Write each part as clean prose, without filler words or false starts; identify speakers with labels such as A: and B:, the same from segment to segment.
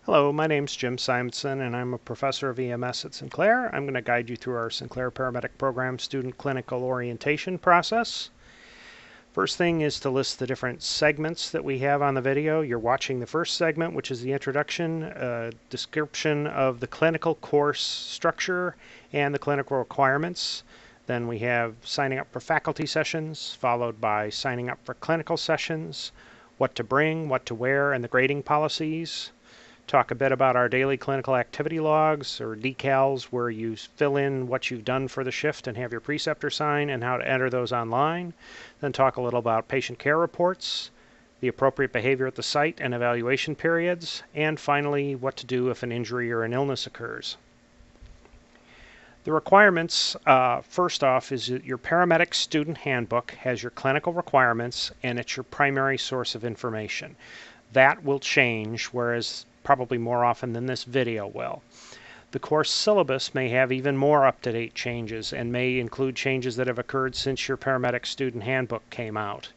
A: Hello, my name's Jim Simonson and I'm a professor of EMS at Sinclair. I'm going to guide you through our Sinclair Paramedic Program student clinical orientation process. First thing is to list the different segments that we have on the video. You're watching the first segment, which is the introduction, description of the clinical course structure and the clinical requirements. Then we have signing up for faculty sessions, followed by signing up for clinical sessions, what to bring, what to wear, and the grading policies. Talk a bit about our daily clinical activity logs, or DCALs, where you fill in what you've done for the shift and have your preceptor sign, and how to enter those online. Then talk a little about patient care reports, the appropriate behavior at the site and evaluation periods, and finally what to do if an injury or an illness occurs. The requirements, first off, is that your paramedic student handbook has your clinical requirements and it's your primary source of information. That will change, whereas probably more often than this video will. The course syllabus may have even more up-to-date changes and may include changes that have occurred since your paramedic student handbook came out.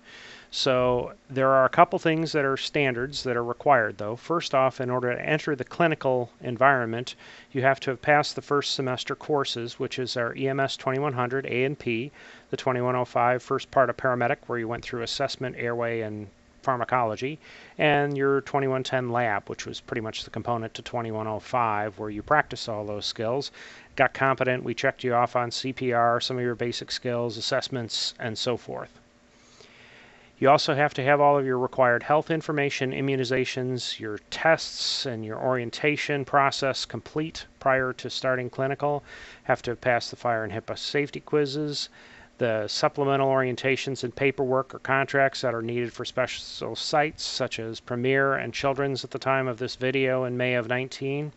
A: So there are a couple things that are standards that are required though. First off, in order to enter the clinical environment, you have to have passed the first semester courses, which is our EMS 2100 A and P, the 2105 first part of paramedic, where you went through assessment, airway, and pharmacology, and your 2110 lab, which was pretty much the component to 2105, where you practice all those skills. Got competent, we checked you off on CPR, some of your basic skills, assessments, and so forth. You also have to have all of your required health information, immunizations, your tests, and your orientation process complete prior to starting clinical. Have to pass the fire and HIPAA safety quizzes. The supplemental orientations and paperwork or contracts that are needed for special sites such as Premier and Children's at the time of this video in May of 19.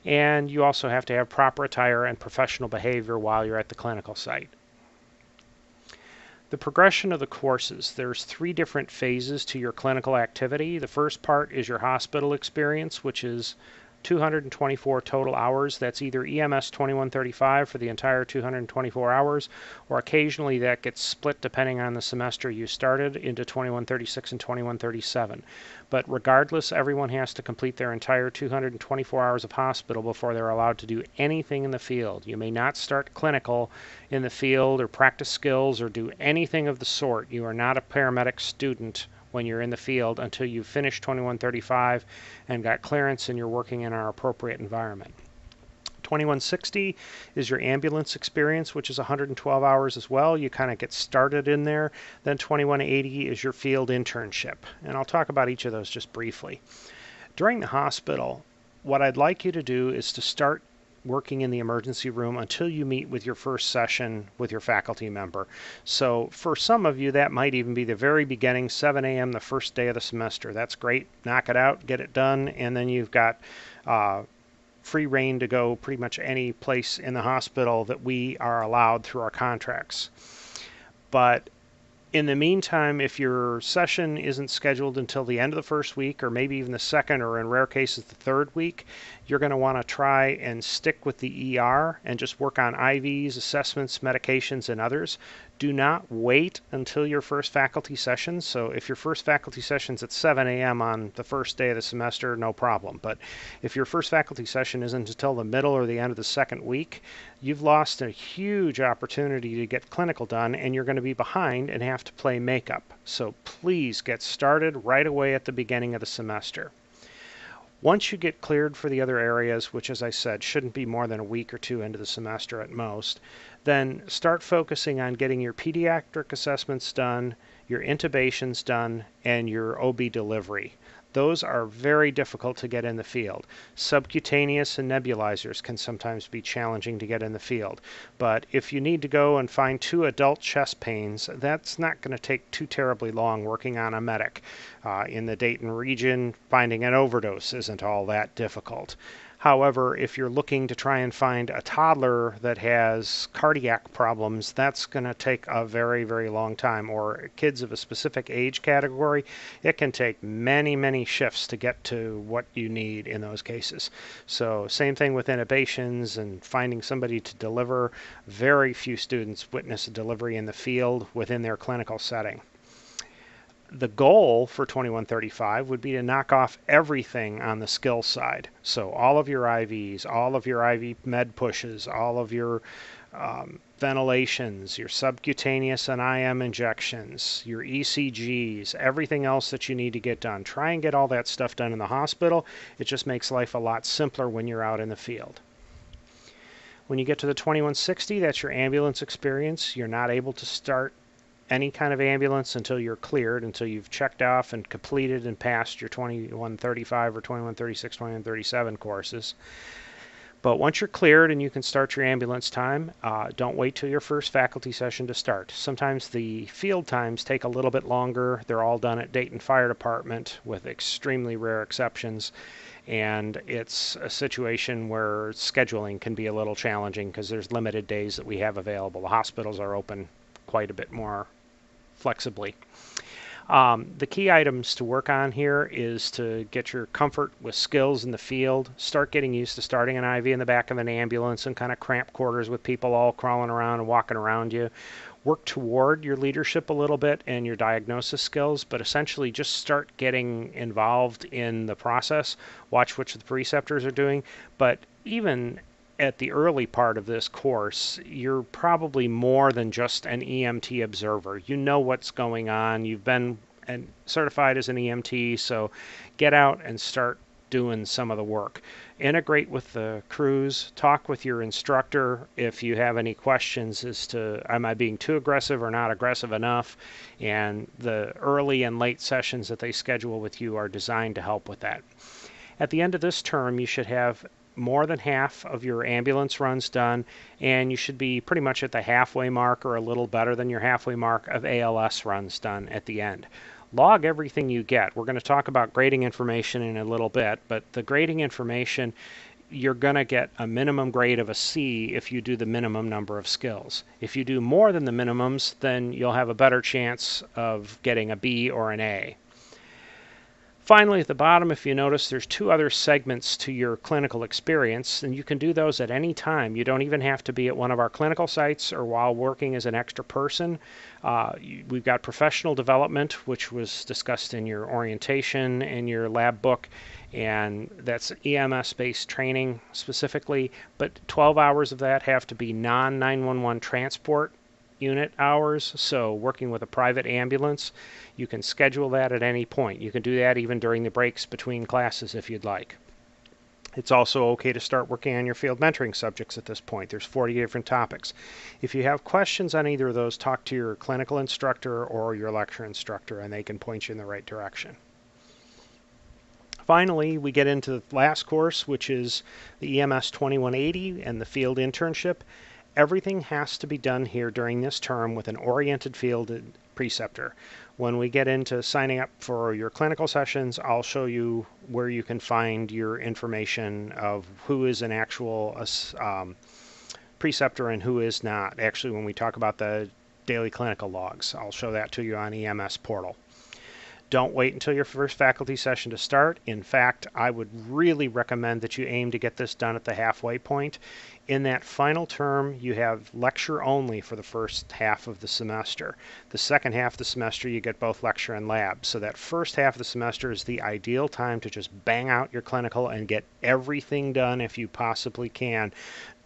A: And you also have to have proper attire and professional behavior while you're at the clinical site. The progression of the courses. There's 3 different phases to your clinical activity. The first part is your hospital experience, which is 224 total hours. That's either EMS 2135 for the entire 224 hours, or occasionally that gets split depending on the semester you started into 2136 and 2137. But regardless, everyone has to complete their entire 224 hours of hospital before they're allowed to do anything in the field. You may not start clinical in the field or practice skills or do anything of the sort. You are not a paramedic student when you're in the field until you've finished 2135 and got clearance and you're working in our appropriate environment. 2160 is your ambulance experience, which is 112 hours as well. You kind of get started in there. Then 2180 is your field internship. And I'll talk about each of those just briefly. During the hospital, what I'd like you to do is to start working in the emergency room until you meet with your first session with your faculty member. So for some of you, that might even be the very beginning, 7 a.m. the first day of the semester. That's great. Knock it out, get it done, and then you've got free reign to go pretty much any place in the hospital that we are allowed through our contracts. But in the meantime, if your session isn't scheduled until the end of the first week, or maybe even the second, or in rare cases the third week, you're going to want to try and stick with the ER and just work on IVs, assessments, medications, and others. Do not wait until your first faculty session. So if your first faculty session's at 7 a.m. on the first day of the semester, no problem. But if your first faculty session isn't until the middle or the end of the second week, you've lost a huge opportunity to get clinical done, and you're going to be behind and have to play makeup. So please get started right away at the beginning of the semester. Once you get cleared for the other areas, which as I said shouldn't be more than a week or 2 into the semester at most, then start focusing on getting your pediatric assessments done, your intubations done, and your OB delivery. Those are very difficult to get in the field. Subcutaneous and nebulizers can sometimes be challenging to get in the field. But if you need to go and find 2 adult chest pains, that's not going to take too terribly long working on a medic. In the Dayton region, finding an overdose isn't all that difficult. However, if you're looking to try and find a toddler that has cardiac problems, that's going to take a very, very long time. Or kids of a specific age category, it can take many, many shifts to get to what you need in those cases. So same thing with intubations and finding somebody to deliver. Very few students witness a delivery in the field within their clinical setting. The goal for 2135 would be to knock off everything on the skill side. So all of your IVs, all of your IV med pushes, all of your ventilations, your subcutaneous and IM injections, your ECGs, everything else that you need to get done. Try and get all that stuff done in the hospital. It just makes life a lot simpler when you're out in the field. When you get to the 2160, that's your ambulance experience. You're not able to start any kind of ambulance until you're cleared, until you've checked off and completed and passed your 2135 or 2136, 2137 courses. But once you're cleared and you can start your ambulance time, don't wait till your first faculty session to start. Sometimes the field times take a little bit longer. They're all done at Dayton Fire Department with extremely rare exceptions. And it's a situation where scheduling can be a little challenging because there's limited days that we have available. The hospitals are open quite a bit more flexibly. The key items to work on here is to get your comfort with skills in the field, start getting used to starting an IV in the back of an ambulance and kind of cramped quarters with people all crawling around and walking around you. Work toward your leadership a little bit and your diagnosis skills, but essentially just start getting involved in the process. Watch what the preceptors are doing, but even at the early part of this course, you're probably more than just an EMT observer. You know what's going on. You've been certified as an EMT, so get out and start doing some of the work. Integrate with the crews. Talk with your instructor if you have any questions as to, am I being too aggressive or not aggressive enough? And the early and late sessions that they schedule with you are designed to help with that. At the end of this term, you should have more than half of your ambulance runs done, and you should be pretty much at the halfway mark or a little better than your halfway mark of ALS runs done at the end. Log everything you get. We're going to talk about grading information in a little bit, but the grading information, you're going to get a minimum grade of a C if you do the minimum number of skills. If you do more than the minimums, then you'll have a better chance of getting a B or an A. Finally, at the bottom, if you notice, there's two other segments to your clinical experience, and you can do those at any time. You don't even have to be at one of our clinical sites or while working as an extra person. We've got professional development, which was discussed in your orientation and your lab book, and that's EMS-based training specifically, but 12 hours of that have to be non-911 transport unit hours, so working with a private ambulance. You can schedule that at any point. You can do that even during the breaks between classes if you'd like. It's also okay to start working on your field mentoring subjects at this point. There's 40 different topics. If you have questions on either of those, talk to your clinical instructor or your lecture instructor and they can point you in the right direction. Finally, we get into the last course, which is the EMS 2180 and the field internship. Everything has to be done here during this term with an oriented field preceptor. When we get into signing up for your clinical sessions, I'll show you where you can find your information of who is an actual preceptor and who is not. Actually, when we talk about the daily clinical logs, I'll show that to you on EMS portal. Don't wait until your first faculty session to start. In fact, I would really recommend that you aim to get this done at the halfway point. In that final term, you have lecture only for the first half of the semester. The second half of the semester, you get both lecture and lab. So that first half of the semester is the ideal time to just bang out your clinical and get everything done if you possibly can.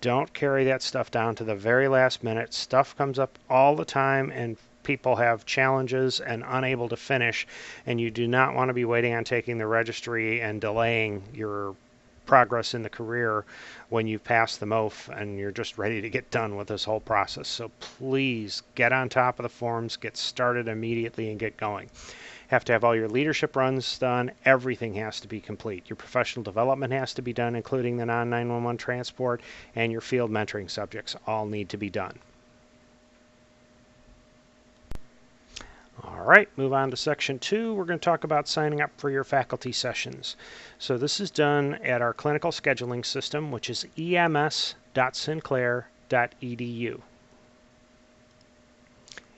A: Don't carry that stuff down to the very last minute. Stuff comes up all the time and people have challenges and unable to finish, and you do not want to be waiting on taking the registry and delaying your progress in the career when you've passed the MOF and you're just ready to get done with this whole process. So please get on top of the forms, get started immediately and get going. Have to have all your leadership runs done. Everything has to be complete. Your professional development has to be done, including the non-911 transport, and your field mentoring subjects all need to be done. All right, move on to section 2. We're going to talk about signing up for your faculty sessions. So this is done at our clinical scheduling system, which is ems.sinclair.edu.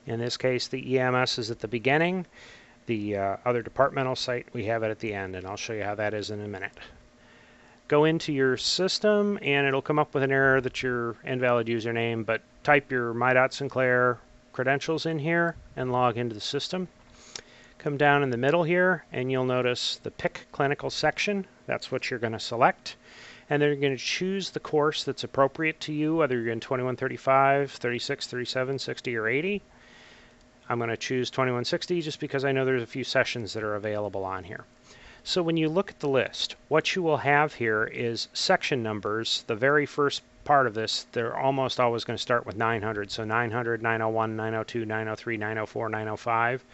A: In this case, the EMS is at the beginning. The other departmental site, we have it at the end, and I'll show you how that is in a minute. Go into your system, and it'll come up with an error that your invalid username, but type your my.sinclair credentials in here and log into the system. Come down in the middle here and you'll notice the Pick Clinical section. That's what you're going to select. And then you're going to choose the course that's appropriate to you, whether you're in 2135, 36, 37, 60, or 80. I'm going to choose 2160 just because I know there's a few sessions that are available on here. So when you look at the list, what you will have here is section numbers. The very first part of this, they're almost always going to start with 900. So 900, 901, 902, 903, 904, 905.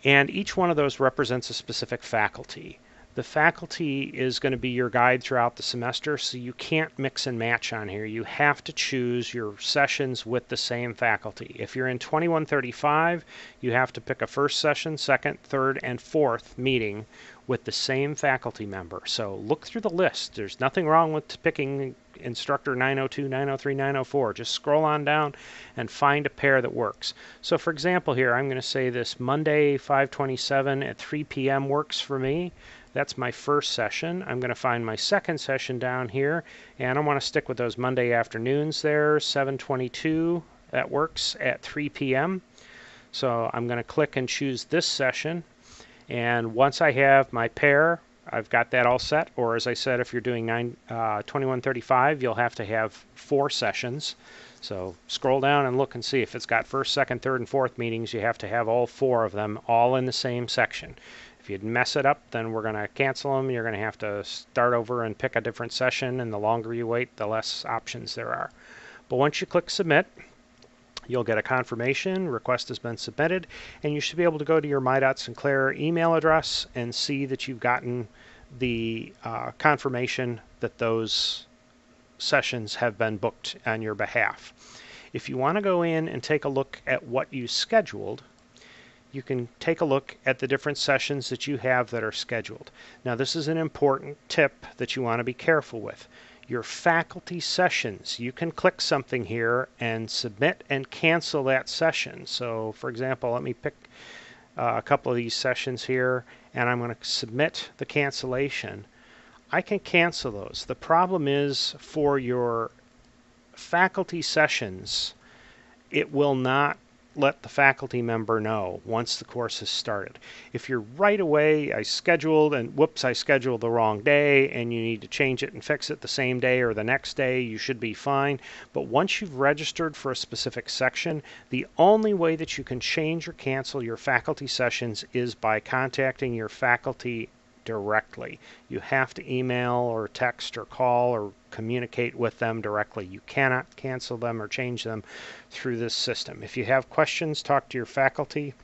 A: And each one of those represents a specific faculty. The faculty is going to be your guide throughout the semester, so you can't mix and match on here. You have to choose your sessions with the same faculty. If you're in 2135, you have to pick a first session, second, third, and fourth meeting with the same faculty member. So look through the list. There's nothing wrong with picking instructor 902, 903, 904. Just scroll on down and find a pair that works. So for example here, I'm going to say this Monday 5/27 at 3 p.m. works for me. That's my first session. I'm going to find my second session down here, and I want to stick with those Monday afternoons there, 7/22. That works at 3 p.m. So I'm going to click and choose this session, and once I have my pair, I've got that all set. Or as I said, if you're doing 2135, you'll have to have 4 sessions. So scroll down and look and see if it's got first, second, third, and fourth meetings. You have to have all 4 of them all in the same section. If you mess it up, then we're going to cancel them. You're going to have to start over and pick a different session, and the longer you wait, the less options there are. But once you click Submit, you'll get a confirmation, request has been submitted, and you should be able to go to your my.sinclair email address and see that you've gotten the confirmation that those sessions have been booked on your behalf. If you want to go in and take a look at what you scheduled, you can take a look at the different sessions that you have that are scheduled. Now this is an important tip that you want to be careful with. Your faculty sessions, you can click something here and submit and cancel that session. So for example, let me pick a couple of these sessions here, and I'm going to submit the cancellation. I can cancel those. The problem is for your faculty sessions, it will not let the faculty member know once the course has started. If you're right away, I scheduled and whoops, I scheduled the wrong day, and you need to change it and fix it the same day or the next day, you should be fine. But once you've registered for a specific section, the only way that you can change or cancel your faculty sessions is by contacting your faculty directly. You have to email or text or call or communicate with them directly. You cannot cancel them or change them through this system. If you have questions, talk to your faculty.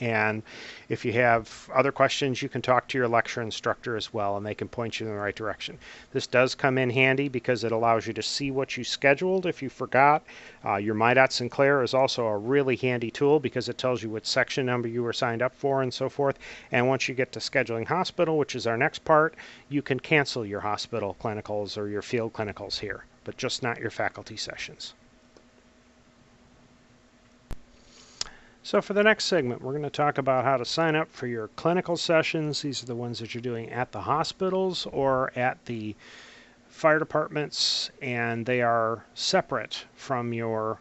A: And if you have other questions, you can talk to your lecture instructor as well, and they can point you in the right direction. This does come in handy because it allows you to see what you scheduled if you forgot. Your My.Sinclair is also a really handy tool because it tells you what section number you were signed up for and so forth. And once you get to scheduling hospital, which is our next part, you can cancel your hospital clinicals or your field clinicals here, but just not your faculty sessions. So for the next segment, we're going to talk about how to sign up for your clinical sessions. These are the ones that you're doing at the hospitals or at the fire departments, and they are separate from your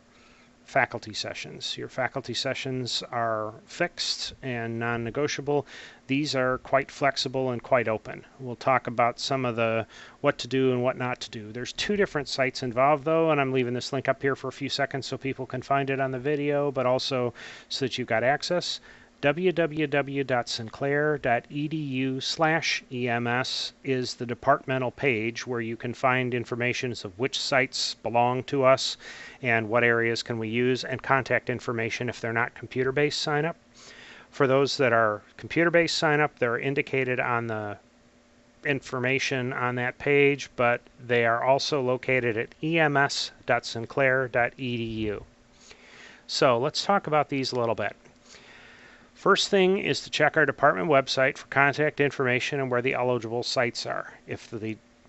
A: faculty sessions. Your faculty sessions are fixed and non-negotiable. These are quite flexible and quite open. We'll talk about some of the what to do and what not to do. There's 2 different sites involved though, and I'm leaving this link up here for a few seconds so people can find it on the video, but also so that you've got access. www.sinclair.edu/EMS is the departmental page where you can find information of which sites belong to us and what areas can we use, and contact information if they're not computer-based sign-up. For those that are computer-based sign-up, they're indicated on the information on that page, but they are also located at ems.sinclair.edu. So let's talk about these a little bit. First thing is to check our department website for contact information and where the eligible sites are. If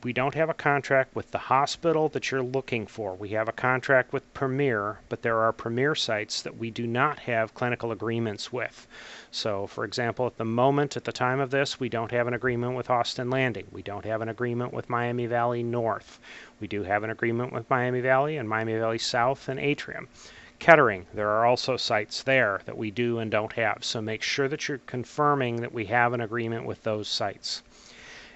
A: we don't have a contract with the hospital that you're looking for, we have a contract with Premier, but there are Premier sites that we do not have clinical agreements with. So, for example, at the moment, at the time of this, we don't have an agreement with Austin Landing. We don't have an agreement with Miami Valley North. We do have an agreement with Miami Valley and Miami Valley South and Atrium. Kettering, there are also sites there that we do and don't have, so make sure that you're confirming that we have an agreement with those sites.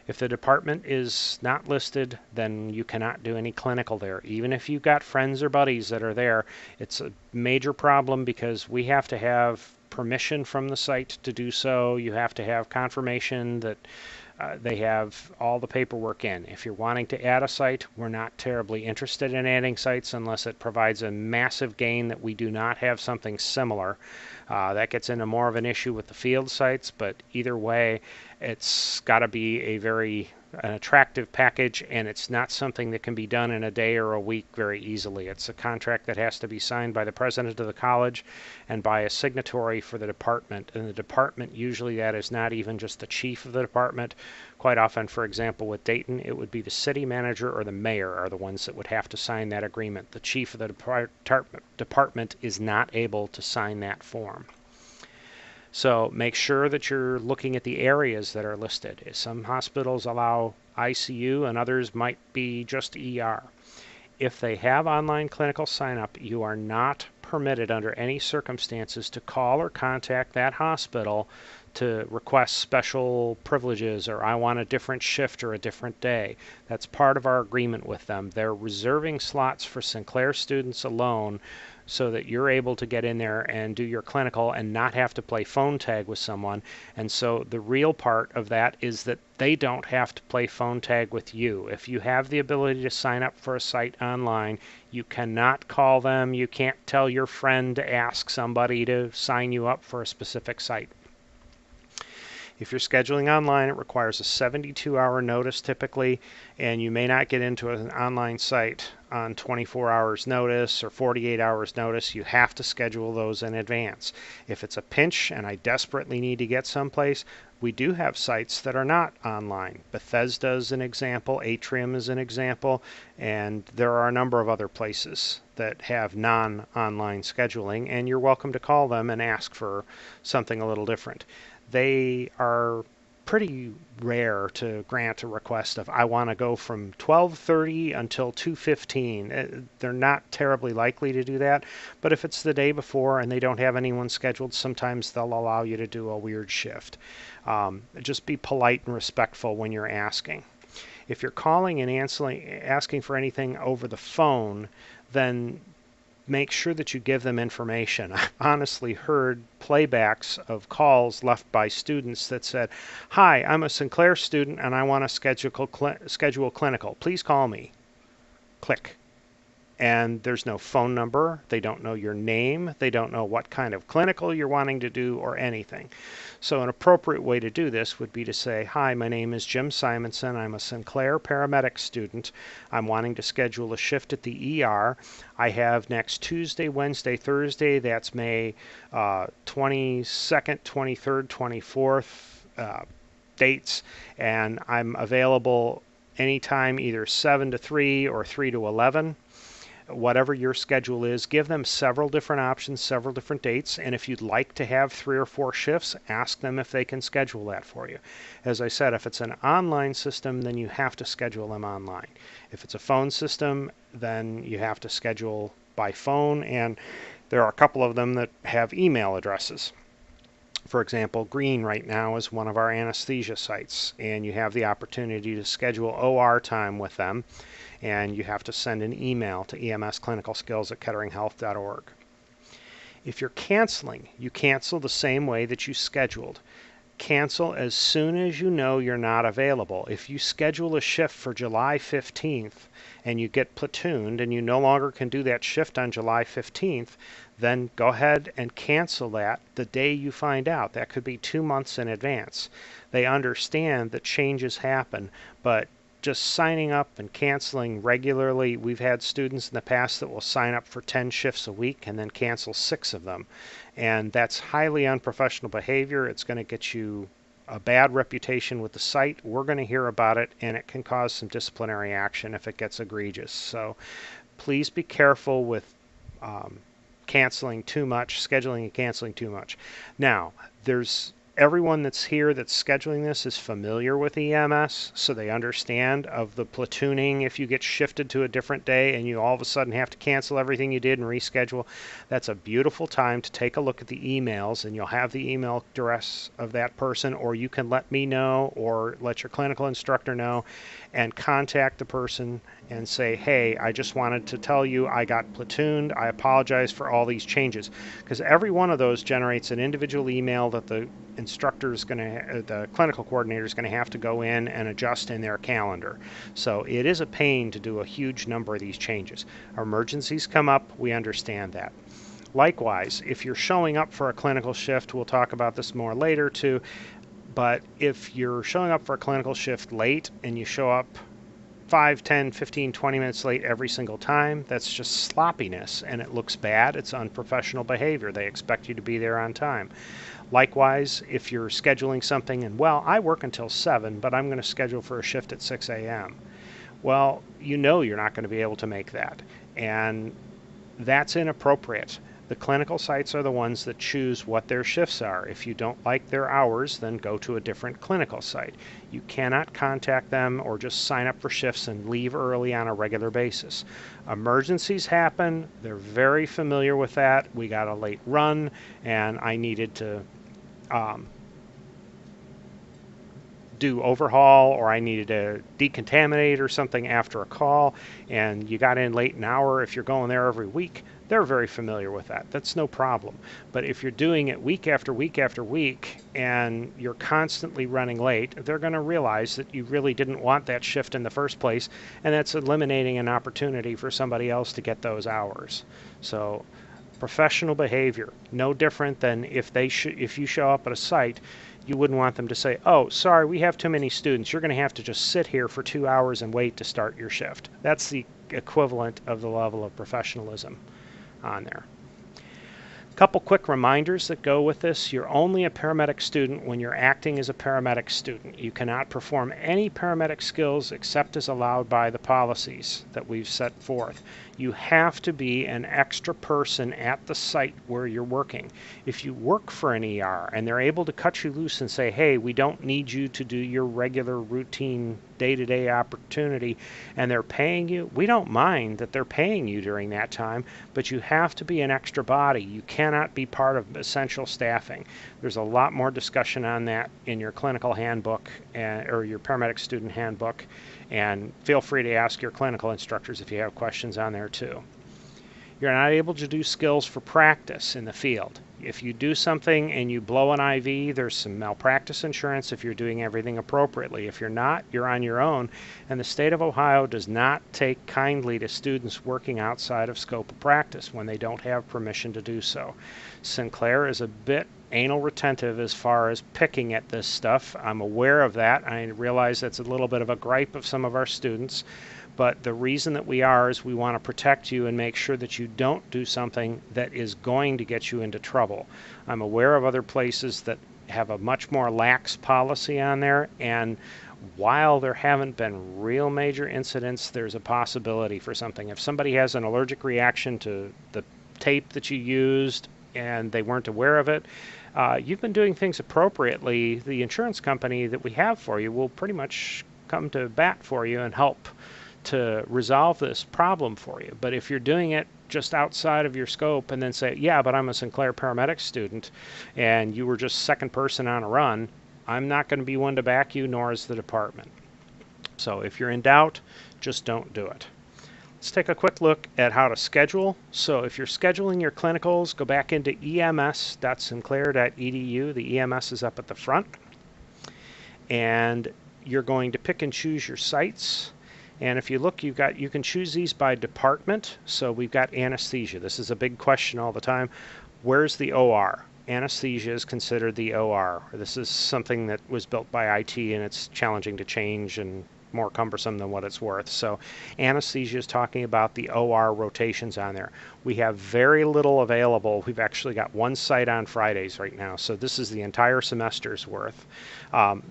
A: If the department is not listed, then you cannot do any clinical there. Even if you've got friends or buddies that are there, it's a major problem because we have to have permission from the site to do so. You have to have confirmation that they have all the paperwork in. If you're wanting to add a site, we're not terribly interested in adding sites unless it provides a massive gain that we do not have something similar. That gets into more of an issue with the field sites, but either way, it's got to be an attractive package, and it's not something that can be done in a day or a week very easily. It's a contract that has to be signed by the president of the college and by a signatory for the department. And the department, usually that is not even just the chief of the department. Quite often, for example, with Dayton, it would be the city manager or the mayor are the ones that would have to sign that agreement. The chief of the department is not able to sign that form. So make sure that you're looking at the areas that are listed. Some hospitals allow ICU and others might be just ER. If they have online clinical sign-up, you are not permitted under any circumstances to call or contact that hospital to request special privileges or I want a different shift or a different day. That's part of our agreement with them. They're reserving slots for Sinclair students alone so that you're able to get in there and do your clinical and not have to play phone tag with someone. And so the real part of that is that they don't have to play phone tag with you. If you have the ability to sign up for a site online, you cannot call them. You can't tell your friend to ask somebody to sign you up for a specific site. If you're scheduling online, it requires a 72-hour notice typically, and you may not get into an online site on 24 hours notice or 48 hours notice. You have to schedule those in advance. If it's a pinch and I desperately need to get someplace, we do have sites that are not online. Bethesda is an example, Atrium is an example, and there are a number of other places that have non-online scheduling, and you're welcome to call them and ask for something a little different. They are pretty rare to grant a request of I want to go from 12:30 until 2:15. They're not terribly likely to do that, but if it's the day before and they don't have anyone scheduled, sometimes they'll allow you to do a weird shift. Just be polite and respectful when you're asking. If you're calling and asking for anything over the phone, then make sure that you give them information. I've honestly heard playbacks of calls left by students that said, "Hi, I'm a Sinclair student and I want to schedule clinical. Please call me." Click. And there's no phone number. They don't know your name. They don't know what kind of clinical you're wanting to do or anything. So an appropriate way to do this would be to say, "Hi, my name is Jim Simonson. I'm a Sinclair paramedic student. I'm wanting to schedule a shift at the ER. I have next Tuesday, Wednesday, Thursday. That's May 22nd, 23rd, 24th dates. And I'm available anytime either 7 to 3 or 3 to 11. Whatever your schedule is, give them several different options, several different dates, and if you'd like to have 3 or 4 shifts, ask them if they can schedule that for you. As I said, if it's an online system, then you have to schedule them online. If it's a phone system, then you have to schedule by phone, and there are a couple of them that have email addresses. For example, Green right now is one of our anesthesia sites, and you have the opportunity to schedule OR time with them, and you have to send an email to emsclinicalskills@ketteringhealth.org. If you're canceling, you cancel the same way that you scheduled. Cancel as soon as you know you're not available. If you schedule a shift for July 15th and you get platooned and you no longer can do that shift on July 15th, then go ahead and cancel that the day you find out. That could be 2 months in advance. They understand that changes happen, but just signing up and canceling regularly, we've had students in the past that will sign up for 10 shifts a week and then cancel 6 of them. And that's highly unprofessional behavior. It's going to get you a bad reputation with the site. We're going to hear about it, and it can cause some disciplinary action if it gets egregious. So please be careful with canceling too much, scheduling and canceling too much. Now, there's Everyone that's here that's scheduling this is familiar with EMS, so they understand of the platooning. If you get shifted to a different day and you all of a sudden have to cancel everything you did and reschedule, that's a beautiful time to take a look at the emails, and you'll have the email address of that person, or you can let me know or let your clinical instructor know and contact the person and say, hey, I just wanted to tell you I got platooned. I apologize for all these changes. Because every one of those generates an individual email that the the clinical coordinator is going to have to go in and adjust in their calendar. So it is a pain to do a huge number of these changes. Emergencies come up, we understand that. Likewise, if you're showing up for a clinical shift, we'll talk about this more later too, but if you're showing up for a clinical shift late and you show up 5, 10, 15, 20 minutes late every single time, that's just sloppiness, and it looks bad. It's unprofessional behavior. They expect you to be there on time. Likewise, if you're scheduling something and, well, I work until 7, but I'm going to schedule for a shift at 6 a.m. Well, you know you're not going to be able to make that, and that's inappropriate. The clinical sites are the ones that choose what their shifts are. If you don't like their hours, then go to a different clinical site. You cannot contact them or just sign up for shifts and leave early on a regular basis. Emergencies happen. They're very familiar with that. We got a late run, and I needed to do overhaul, or I needed to decontaminate or something after a call, and you got in late an hour. If you're going there every week, they're very familiar with that. That's no problem. But if you're doing it week after week after week and you're constantly running late, they're going to realize that you really didn't want that shift in the first place, and that's eliminating an opportunity for somebody else to get those hours. So professional behavior, no different than if you show up at a site, you wouldn't want them to say, oh, sorry, we have too many students. You're going to have to just sit here for 2 hours and wait to start your shift. That's the equivalent of the level of professionalism on there. A couple quick reminders that go with this. You're only a paramedic student when you're acting as a paramedic student. You cannot perform any paramedic skills except as allowed by the policies that we've set forth. You have to be an extra person at the site where you're working. If you work for an ER and they're able to cut you loose and say, hey, we don't need you to do your regular routine day-to-day opportunity, and they're paying you, we don't mind that they're paying you during that time, but you have to be an extra body. You cannot be part of essential staffing. There's a lot more discussion on that in your clinical handbook or your paramedic student handbook, and feel free to ask your clinical instructors if you have questions on there too. You're not able to do skills for practice in the field. If you do something and you blow an IV, there's some malpractice insurance if you're doing everything appropriately. If you're not, you're on your own. And the state of Ohio does not take kindly to students working outside of scope of practice when they don't have permission to do so. Sinclair is a bit anal retentive as far as picking at this stuff. I'm aware of that. I realize that's a little bit of a gripe of some of our students. But the reason that we are is we want to protect you and make sure that you don't do something that is going to get you into trouble. I'm aware of other places that have a much more lax policy on there, and while there haven't been real major incidents, there's a possibility for something. If somebody has an allergic reaction to the tape that you used and they weren't aware of it, you've been doing things appropriately, the insurance company that we have for you will pretty much come to bat for you and help to resolve this problem for you. But if you're doing it just outside of your scope and then say, yeah, but I'm a Sinclair paramedic student and you were just second person on a run, I'm not going to be one to back you, nor is the department. So if you're in doubt, just don't do it. Let's take a quick look at how to schedule. So if you're scheduling your clinicals, go back into ems.sinclair.edu. The EMS is up at the front. And you're going to pick and choose your sites. And if you look, you can choose these by department. So we've got anesthesia. This is a big question all the time. Where's the OR? Anesthesia is considered the OR. This is something that was built by IT, and it's challenging to change and more cumbersome than what it's worth. So anesthesia is talking about the OR rotations on there. We have very little available. We've actually got one site on Fridays right now, so this is the entire semester's worth.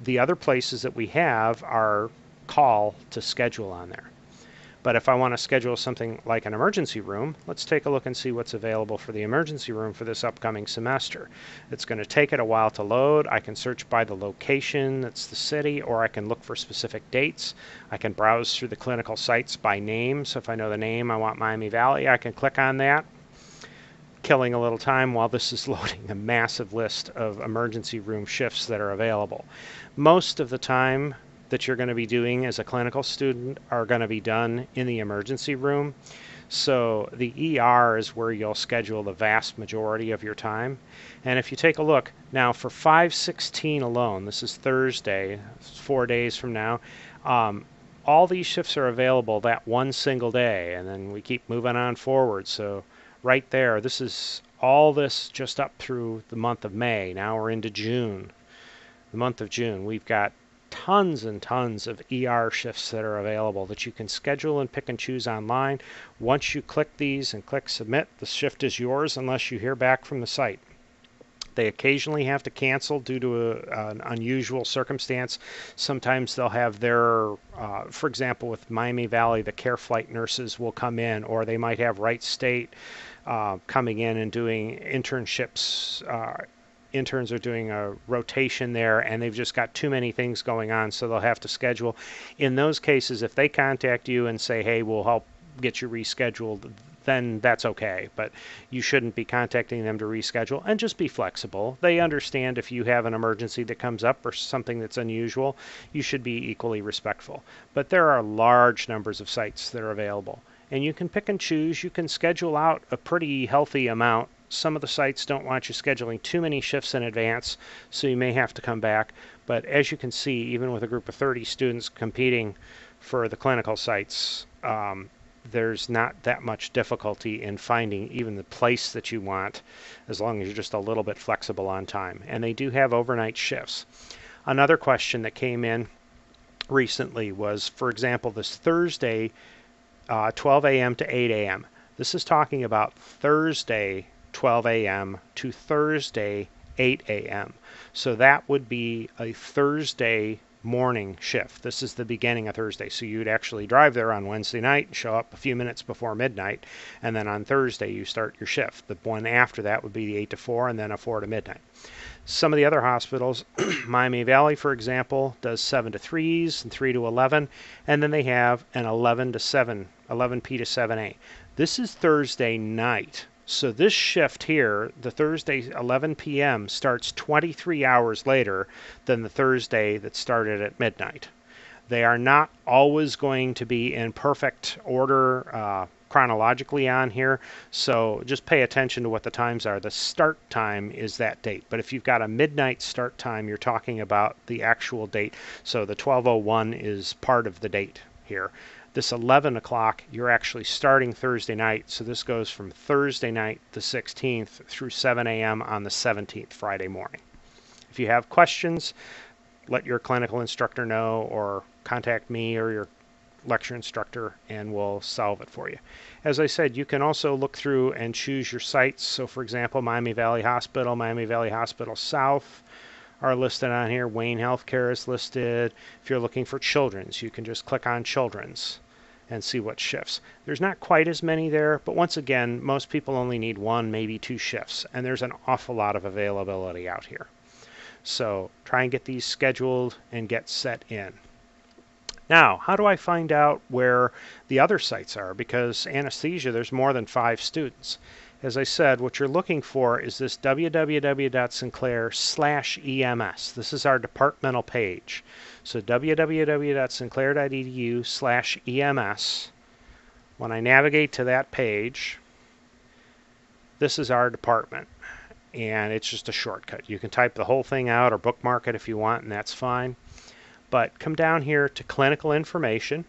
A: The other places that we have are call to schedule on there. But if I want to schedule something like an emergency room, let's take a look and see what's available for the emergency room for this upcoming semester. It's going to take it a while to load. I can search by the location, that's the city, or I can look for specific dates. I can browse through the clinical sites by name. So if I know the name, I want Miami Valley, I can click on that, killing a little time while this is loading a massive list of emergency room shifts that are available. Most of the time that you're going to be doing as a clinical student are going to be done in the emergency room. So the ER is where you'll schedule the vast majority of your time. And if you take a look now for 5/16 alone, this is Thursday, 4 days from now, all these shifts are available that one single day, and then we keep moving on forward. So right there, this is all this just up through the month of May. Now we're into June. The month of June, we've got tons and tons of ER shifts that are available that you can schedule and pick and choose online. Once you click these and click submit, the shift is yours unless you hear back from the site. They occasionally have to cancel due to an unusual circumstance. Sometimes they'll have their, for example, with Miami Valley, the care flight nurses will come in, or they might have Wright State coming in and doing internships. Interns are doing a rotation there, and they've just got too many things going on, so they'll have to schedule. In those cases, if they contact you and say, hey, we'll help get you rescheduled, then that's okay. But you shouldn't be contacting them to reschedule, and just be flexible. They understand if you have an emergency that comes up or something that's unusual, you should be equally respectful. But there are large numbers of sites that are available, and you can pick and choose. You can schedule out a pretty healthy amount. Some of the sites don't want you scheduling too many shifts in advance, so you may have to come back. But as you can see, even with a group of 30 students competing for the clinical sites, there's not that much difficulty in finding even the place that you want, as long as you're just a little bit flexible on time. And they do have overnight shifts. Another question that came in recently was, for example, this Thursday, 12 a.m. to 8 a.m. This is talking about Thursday, 12 a.m. to Thursday, 8 a.m. So that would be a Thursday morning shift. This is the beginning of Thursday. So you'd actually drive there on Wednesday night, show up a few minutes before midnight, and then on Thursday you start your shift. The one after that would be the 8 to 4 and then a 4 to midnight. Some of the other hospitals, Miami Valley, for example, does 7 to 3s and 3 to 11, and then they have an 11 to 7, 11p to 7a. This is Thursday night. So this shift here, the Thursday 11 p.m. starts 23 hours later than the Thursday that started at midnight. They are not always going to be in perfect order chronologically on here, so just pay attention to what the times are. The start time is that date, but if you've got a midnight start time, you're talking about the actual date. So the 12:01 is part of the date here. This 11 o'clock, you're actually starting Thursday night, so this goes from Thursday night, the 16th, through 7 a.m. on the 17th, Friday morning. If you have questions, let your clinical instructor know, or contact me or your lecture instructor, and we'll solve it for you. As I said, you can also look through and choose your sites. So for example, Miami Valley Hospital, Miami Valley Hospital South are listed on here. Wayne Healthcare is listed. If you're looking for children's, you can just click on children's and see what shifts. There's not quite as many there, but once again, most people only need 1, maybe 2 shifts, and there's an awful lot of availability out here. So try and get these scheduled and get set in. Now, how do I find out where the other sites are? Because anesthesia, there's more than 5 students. As I said, what you're looking for is this www.sinclair/EMS. This is our departmental page. So www.sinclair.edu/EMS. When I navigate to that page, this is our department, and it's just a shortcut. You can type the whole thing out or bookmark it if you want, and that's fine. But come down here to clinical information.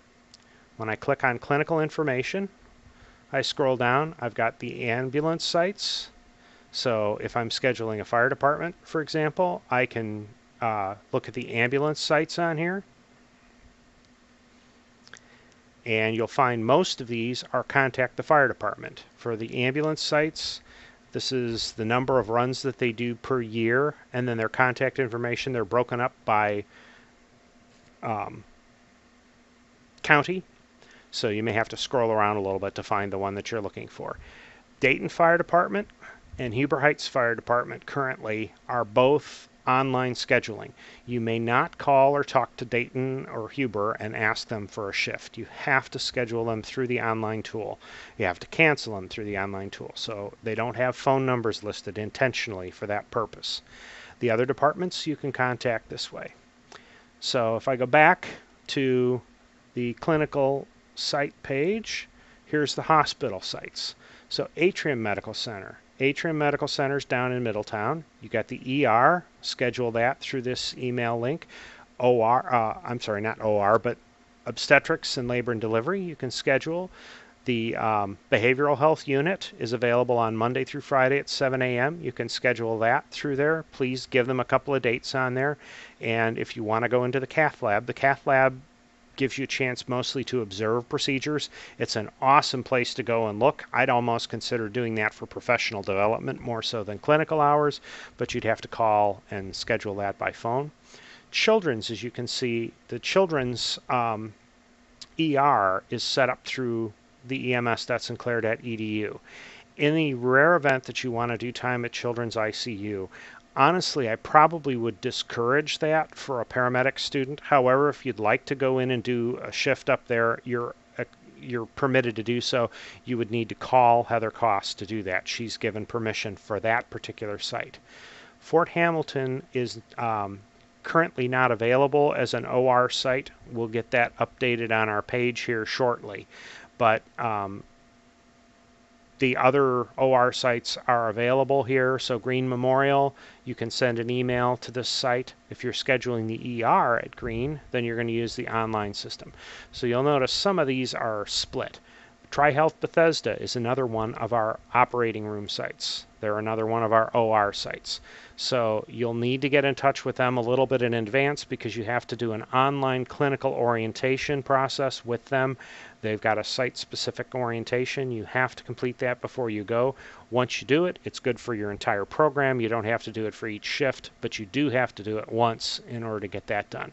A: When I click on clinical information, I scroll down. I've got the ambulance sites. So if I'm scheduling a fire department, for example, I can look at the ambulance sites on here. And you'll find most of these are contact the fire department. For the ambulance sites, this is the number of runs that they do per year, and then their contact information. They're broken up by county. So you may have to scroll around a little bit to find the one that you're looking for. Dayton Fire Department and Huber Heights Fire Department currently are both online scheduling. You may not call or talk to Dayton or Huber and ask them for a shift. You have to schedule them through the online tool. You have to cancel them through the online tool. So they don't have phone numbers listed intentionally for that purpose. The other departments you can contact this way. So if I go back to the clinical site page, here's the hospital sites. So Atrium Medical Center. Atrium Medical Center is down in Middletown. You got the ER, schedule that through this email link. I'm sorry, not OR, but obstetrics and labor and delivery you can schedule. The behavioral health unit is available on Monday through Friday at 7 a.m. You can schedule that through there. Please give them a couple of dates on there. And if you want to go into the cath lab gives you a chance mostly to observe procedures. It's an awesome place to go and look. I'd almost consider doing that for professional development more so than clinical hours, but you'd have to call and schedule that by phone. Children's, as you can see, the children's ER is set up through the ems.sinclair.edu. In the rare event that you want to do time at Children's ICU, honestly, I probably would discourage that for a paramedic student. However, if you'd like to go in and do a shift up there, you're permitted to do so. You would need to call Heather Koss to do that. She's given permission for that particular site. Fort Hamilton is currently not available as an OR site. We'll get that updated on our page here shortly. But the other OR sites are available here. So Green Memorial, you can send an email to this site. If you're scheduling the ER at Green, then you're going to use the online system. So you'll notice some of these are split. TriHealth Bethesda is another one of our operating room sites. They're another one of our OR sites. So you'll need to get in touch with them a little bit in advance because you have to do an online clinical orientation process with them. They've got a site-specific orientation. You have to complete that before you go. Once you do it, it's good for your entire program. You don't have to do it for each shift, but you do have to do it once in order to get that done.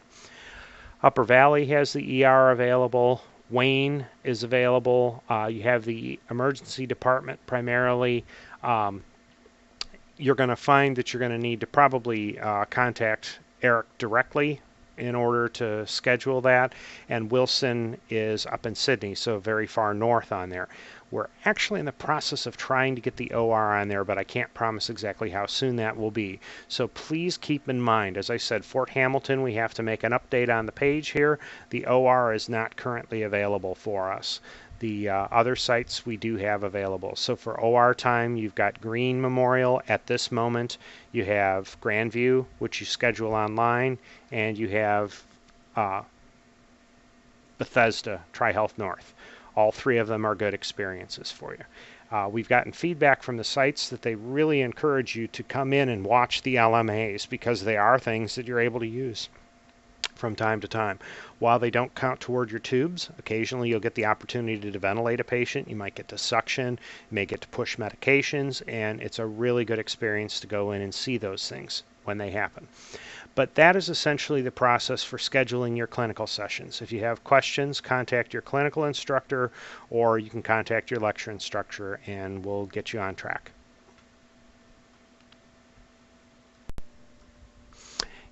A: Upper Valley has the ER available. Wayne is available. You have the emergency department primarily. You're going to find that you're going to need to probably contact Eric directly in order to schedule that. And Wilson is up in Sydney, so very far north on there. We're actually in the process of trying to get the OR on there, but I can't promise exactly how soon that will be. So please keep in mind, as I said, Fort Hamilton, we have to make an update on the page here. The OR is not currently available for us. The other sites we do have available. So for OR time, you've got Green Memorial at this moment. You have Grandview, which you schedule online, and you have Bethesda, TriHealth North. All three of them are good experiences for you. We've gotten feedback from the sites that they really encourage you to come in and watch the LMAs because they are things that you're able to use from time to time. While they don't count toward your tubes, occasionally you'll get the opportunity to ventilate a patient. You might get to suction, you may get to push medications, and it's a really good experience to go in and see those things when they happen. But that is essentially the process for scheduling your clinical sessions. If you have questions, contact your clinical instructor, or you can contact your lecture instructor and we'll get you on track.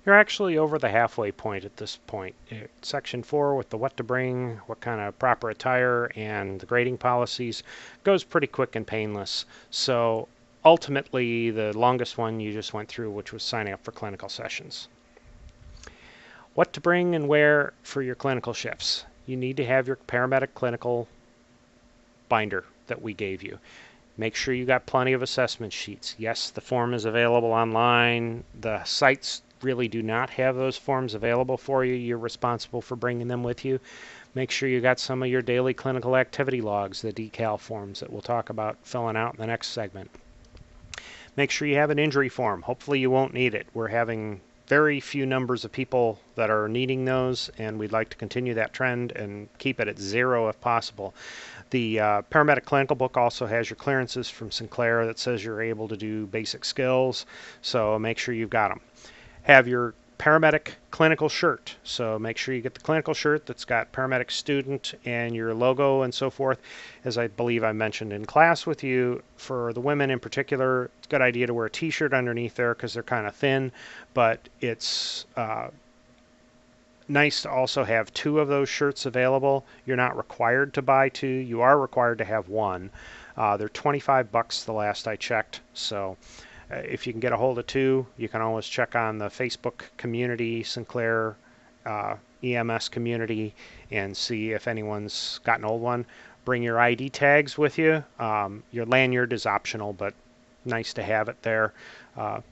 A: You're actually over the halfway point at this point. Section 4 with the what to bring, what kind of proper attire, and the grading policies goes pretty quick and painless. So ultimately, the longest one you just went through, which was signing up for clinical sessions. What to bring and wear for your clinical shifts. You need to have your paramedic clinical binder that we gave you. Make sure you got plenty of assessment sheets. Yes, the form is available online. The sites really do not have those forms available for you. You're responsible for bringing them with you. Make sure you got some of your daily clinical activity logs, the DCAL forms that we'll talk about filling out in the next segment. Make sure you have an injury form. Hopefully you won't need it. We're having very few numbers of people that are needing those, and we'd like to continue that trend and keep it at 0 if possible. The paramedic clinical book also has your clearances from Sinclair that says you're able to do basic skills, so make sure you've got them. Have your paramedic clinical shirt. So make sure you get the clinical shirt that's got paramedic student and your logo and so forth. As I believe I mentioned in class with you, for the women in particular, it's a good idea to wear a t-shirt underneath there because they're kind of thin, but it's nice to also have 2 of those shirts available. You're not required to buy 2. You are required to have 1. They're $25 the last I checked. So if you can get a hold of 2, you can always check on the Facebook community, Sinclair EMS community, and see if anyone's got an old one. Bring your ID tags with you. Your lanyard is optional, but nice to have it there.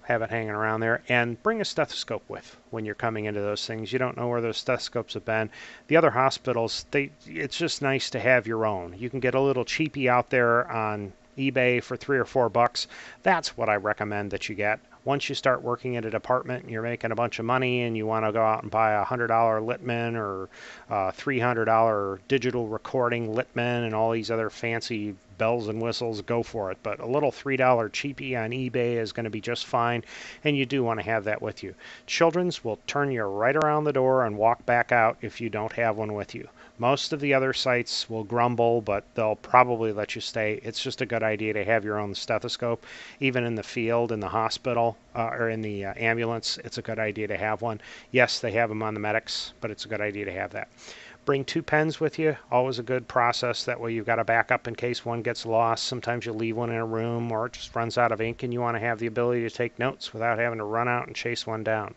A: Have it hanging around there, and bring a stethoscope with when you're coming into those things. You don't know where those stethoscopes have been. The other hospitals, it's just nice to have your own. You can get a little cheapie out there on eBay for $3 or $4. That's what I recommend that you get. Once you start working at a department and you're making a bunch of money and you want to go out and buy a $100 Littman or $300 digital recording Littman and all these other fancy bells and whistles, go for it. But a little $3 cheapie on eBay is going to be just fine, and you do want to have that with you. Children's will turn you right around the door and walk back out if you don't have one with you. Most of the other sites will grumble, but they'll probably let you stay. It's just a good idea to have your own stethoscope. Even in the field, in the hospital, or in the ambulance, it's a good idea to have one. Yes, they have them on the medics, but it's a good idea to have that. Bring 2 pens with you. Always a good process. That way you've got a backup in case one gets lost. Sometimes you leave one in a room or it just runs out of ink and you want to have the ability to take notes without having to run out and chase one down.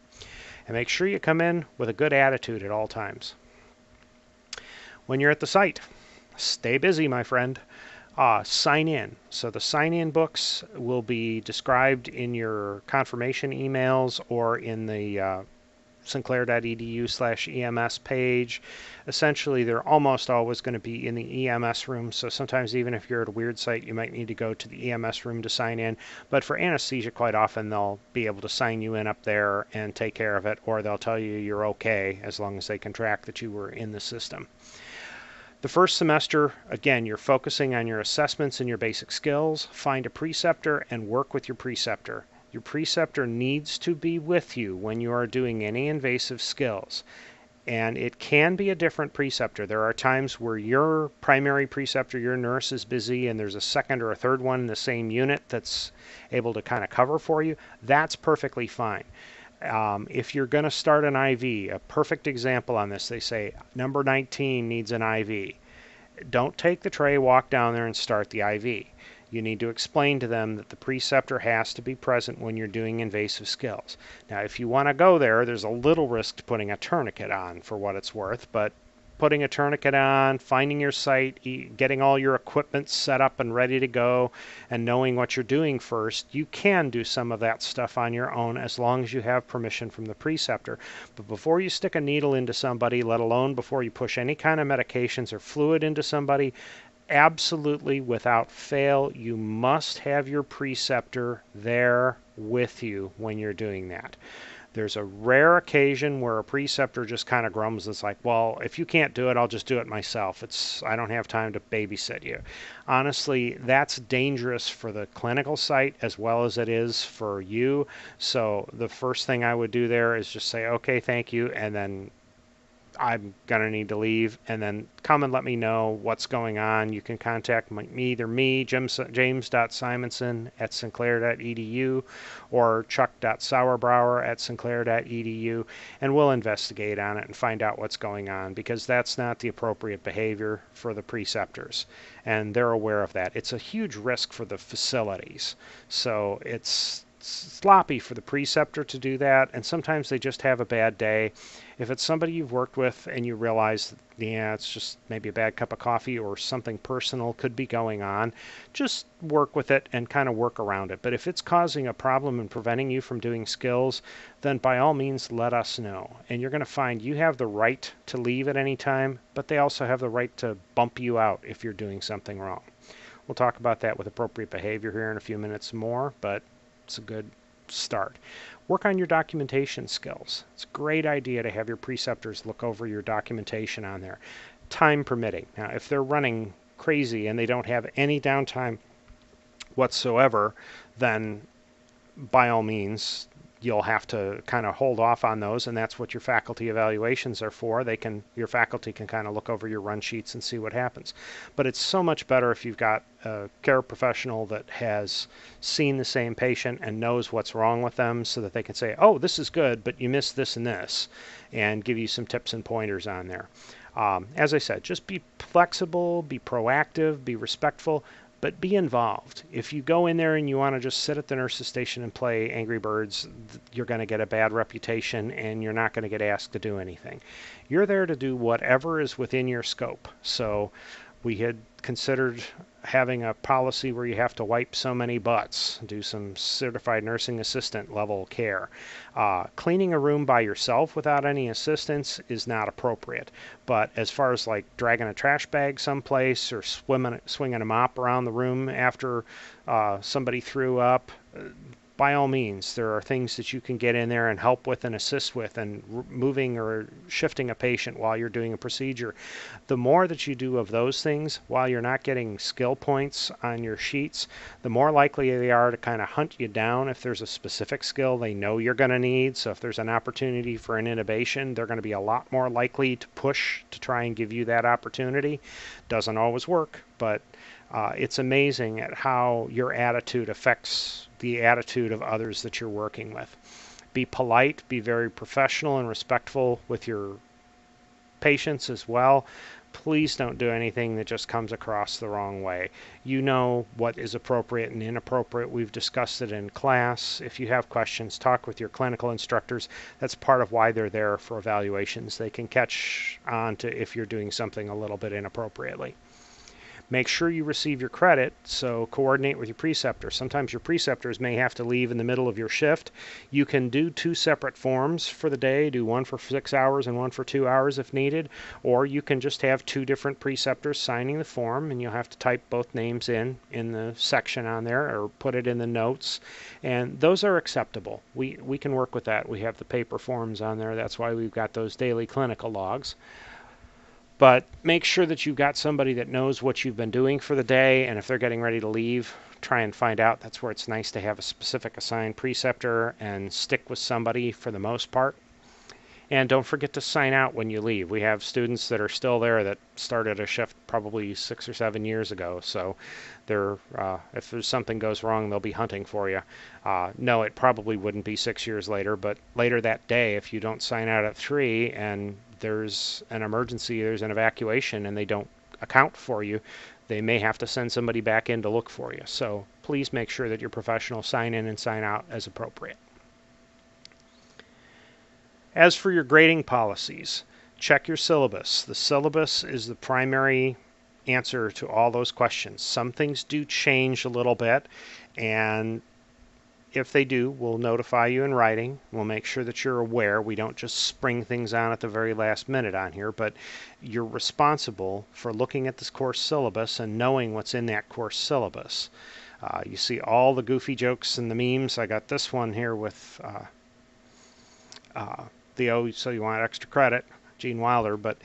A: And make sure you come in with a good attitude at all times. When you're at the site, stay busy, my friend. Sign in. So the sign-in books will be described in your confirmation emails or in the sinclair.edu/EMS page. Essentially, they're almost always going to be in the EMS room, so sometimes even if you're at a weird site, you might need to go to the EMS room to sign in. But for anesthesia, quite often they'll be able to sign you in up there and take care of it, or they'll tell you you're okay as long as they can track that you were in the system. The first semester, again, you're focusing on your assessments and your basic skills. Find a preceptor and work with your preceptor. Your preceptor needs to be with you when you are doing any invasive skills. And it can be a different preceptor. There are times where your primary preceptor, your nurse, is busy and there's a second or a third one in the same unit that's able to kind of cover for you. That's perfectly fine. If you're going to start an IV, a perfect example on this, they say number 19 needs an IV. Don't take the tray, walk down there and start the IV. You need to explain to them that the preceptor has to be present when you're doing invasive skills. Now, if you want to go there, there's a little risk to putting a tourniquet on for what it's worth, but putting a tourniquet on, finding your site, getting all your equipment set up and ready to go, and knowing what you're doing first, you can do some of that stuff on your own as long as you have permission from the preceptor. But before you stick a needle into somebody, let alone before you push any kind of medications or fluid into somebody, absolutely without fail, you must have your preceptor there with you when you're doing that. There's a rare occasion where a preceptor just kind of grumbles. It's like, well, if you can't do it, I'll just do it myself. I don't have time to babysit you. Honestly, that's dangerous for the clinical site as well as it is for you. So the first thing I would do there is just say, okay, thank you, and then I'm going to need to leave, and then come and let me know what's going on. You can contact either me, james.simonson@sinclair.edu, or chuck.sauerbrower@sinclair.edu, and we'll investigate on it and find out what's going on, because that's not the appropriate behavior for the preceptors, and they're aware of that. It's a huge risk for the facilities, so it's sloppy for the preceptor to do that, and sometimes they just have a bad day. If it's somebody you've worked with and you realize, yeah, it's just maybe a bad cup of coffee or something personal could be going on, just work with it and kind of work around it. But if it's causing a problem and preventing you from doing skills, then by all means let us know. And you're going to find you have the right to leave at any time, but they also have the right to bump you out if you're doing something wrong. We'll talk about that with appropriate behavior here in a few minutes more, but it's a good start. Work on your documentation skills. It's a great idea to have your preceptors look over your documentation on there, time permitting. Now, if they're running crazy and they don't have any downtime whatsoever, then by all means, you'll have to kind of hold off on those, and that's what your faculty evaluations are for. Your faculty can kind of look over your run sheets and see what happens. But it's so much better if you've got a care professional that has seen the same patient and knows what's wrong with them, so that they can say, oh, this is good, but you missed this and this, and give you some tips and pointers on there. As I said, just be flexible, be proactive, be respectful, but be involved. If you go in there and you want to just sit at the nurse's station and play Angry Birds, you're going to get a bad reputation and you're not going to get asked to do anything. You're there to do whatever is within your scope. So we had considered having a policy where you have to wipe so many butts, do some certified nursing assistant level care. Cleaning a room by yourself without any assistance is not appropriate. But as far as like dragging a trash bag someplace or swinging a mop around the room after somebody threw up, by all means, there are things that you can get in there and help with and assist with, and moving or shifting a patient while you're doing a procedure. The more that you do of those things while you're not getting skill points on your sheets, the more likely they are to kind of hunt you down if there's a specific skill they know you're going to need. So if there's an opportunity for an intubation, they're going to be a lot more likely to push to try and give you that opportunity. Doesn't always work, but it's amazing at how your attitude affects the attitude of others that you're working with. Be polite, be very professional and respectful with your patients as well. Please don't do anything that just comes across the wrong way. You know what is appropriate and inappropriate. We've discussed it in class. If you have questions, talk with your clinical instructors. That's part of why they're there for evaluations. They can catch on to if you're doing something a little bit inappropriately. Make sure you receive your credit, so coordinate with your preceptor. Sometimes your preceptors may have to leave in the middle of your shift. You can do 2 separate forms for the day, do one for 6 hours and one for 2 hours if needed, or you can just have 2 different preceptors signing the form, and you'll have to type both names in the section on there or put it in the notes, and those are acceptable. We can work with that. We have the paper forms on there. That's why we've got those daily clinical logs. But make sure that you've got somebody that knows what you've been doing for the day, and if they're getting ready to leave, try and find out. That's where it's nice to have a specific assigned preceptor and stick with somebody for the most part. And don't forget to sign out when you leave. We have students that are still there that started a shift probably 6 or 7 years ago, so they're if there's something goes wrong, they'll be hunting for you. No, it probably wouldn't be 6 years later, but later that day, if you don't sign out at 3 and there's an emergency, there's an evacuation, and they don't account for you, they may have to send somebody back in to look for you. So please make sure that your professionals sign in and sign out as appropriate. As for your grading policies, check your syllabus. The syllabus is the primary answer to all those questions. Some things do change a little bit, and if they do, we'll notify you in writing. We'll make sure that you're aware. We don't just spring things on at the very last minute on here, but you're responsible for looking at this course syllabus and knowing what's in that course syllabus. You see all the goofy jokes and the memes. I got this one here with the "Oh, so you want extra credit," Gene Wilder, but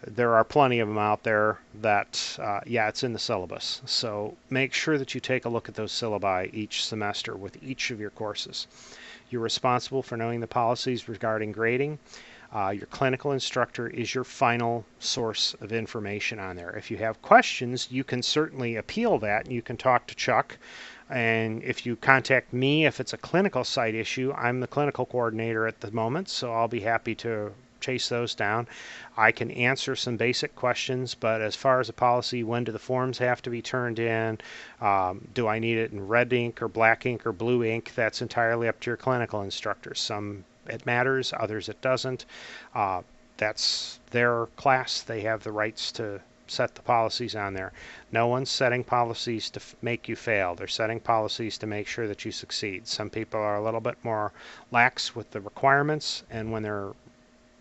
A: there are plenty of them out there that, yeah, it's in the syllabus. So make sure that you take a look at those syllabi each semester with each of your courses. You're responsible for knowing the policies regarding grading. Your clinical instructor is your final source of information on there. If you have questions, you can certainly appeal that, and you can talk to Chuck. And if you contact me, if it's a clinical site issue, I'm the clinical coordinator at the moment, so I'll be happy to chase those down. I can answer some basic questions, but as far as a policy, when do the forms have to be turned in? Do I need it in red ink or black ink or blue ink? That's entirely up to your clinical instructor. Some it matters, others it doesn't. That's their class. They have the rights to set the policies on there. No one's setting policies to make you fail. They're setting policies to make sure that you succeed. Some people are a little bit more lax with the requirements, and when they're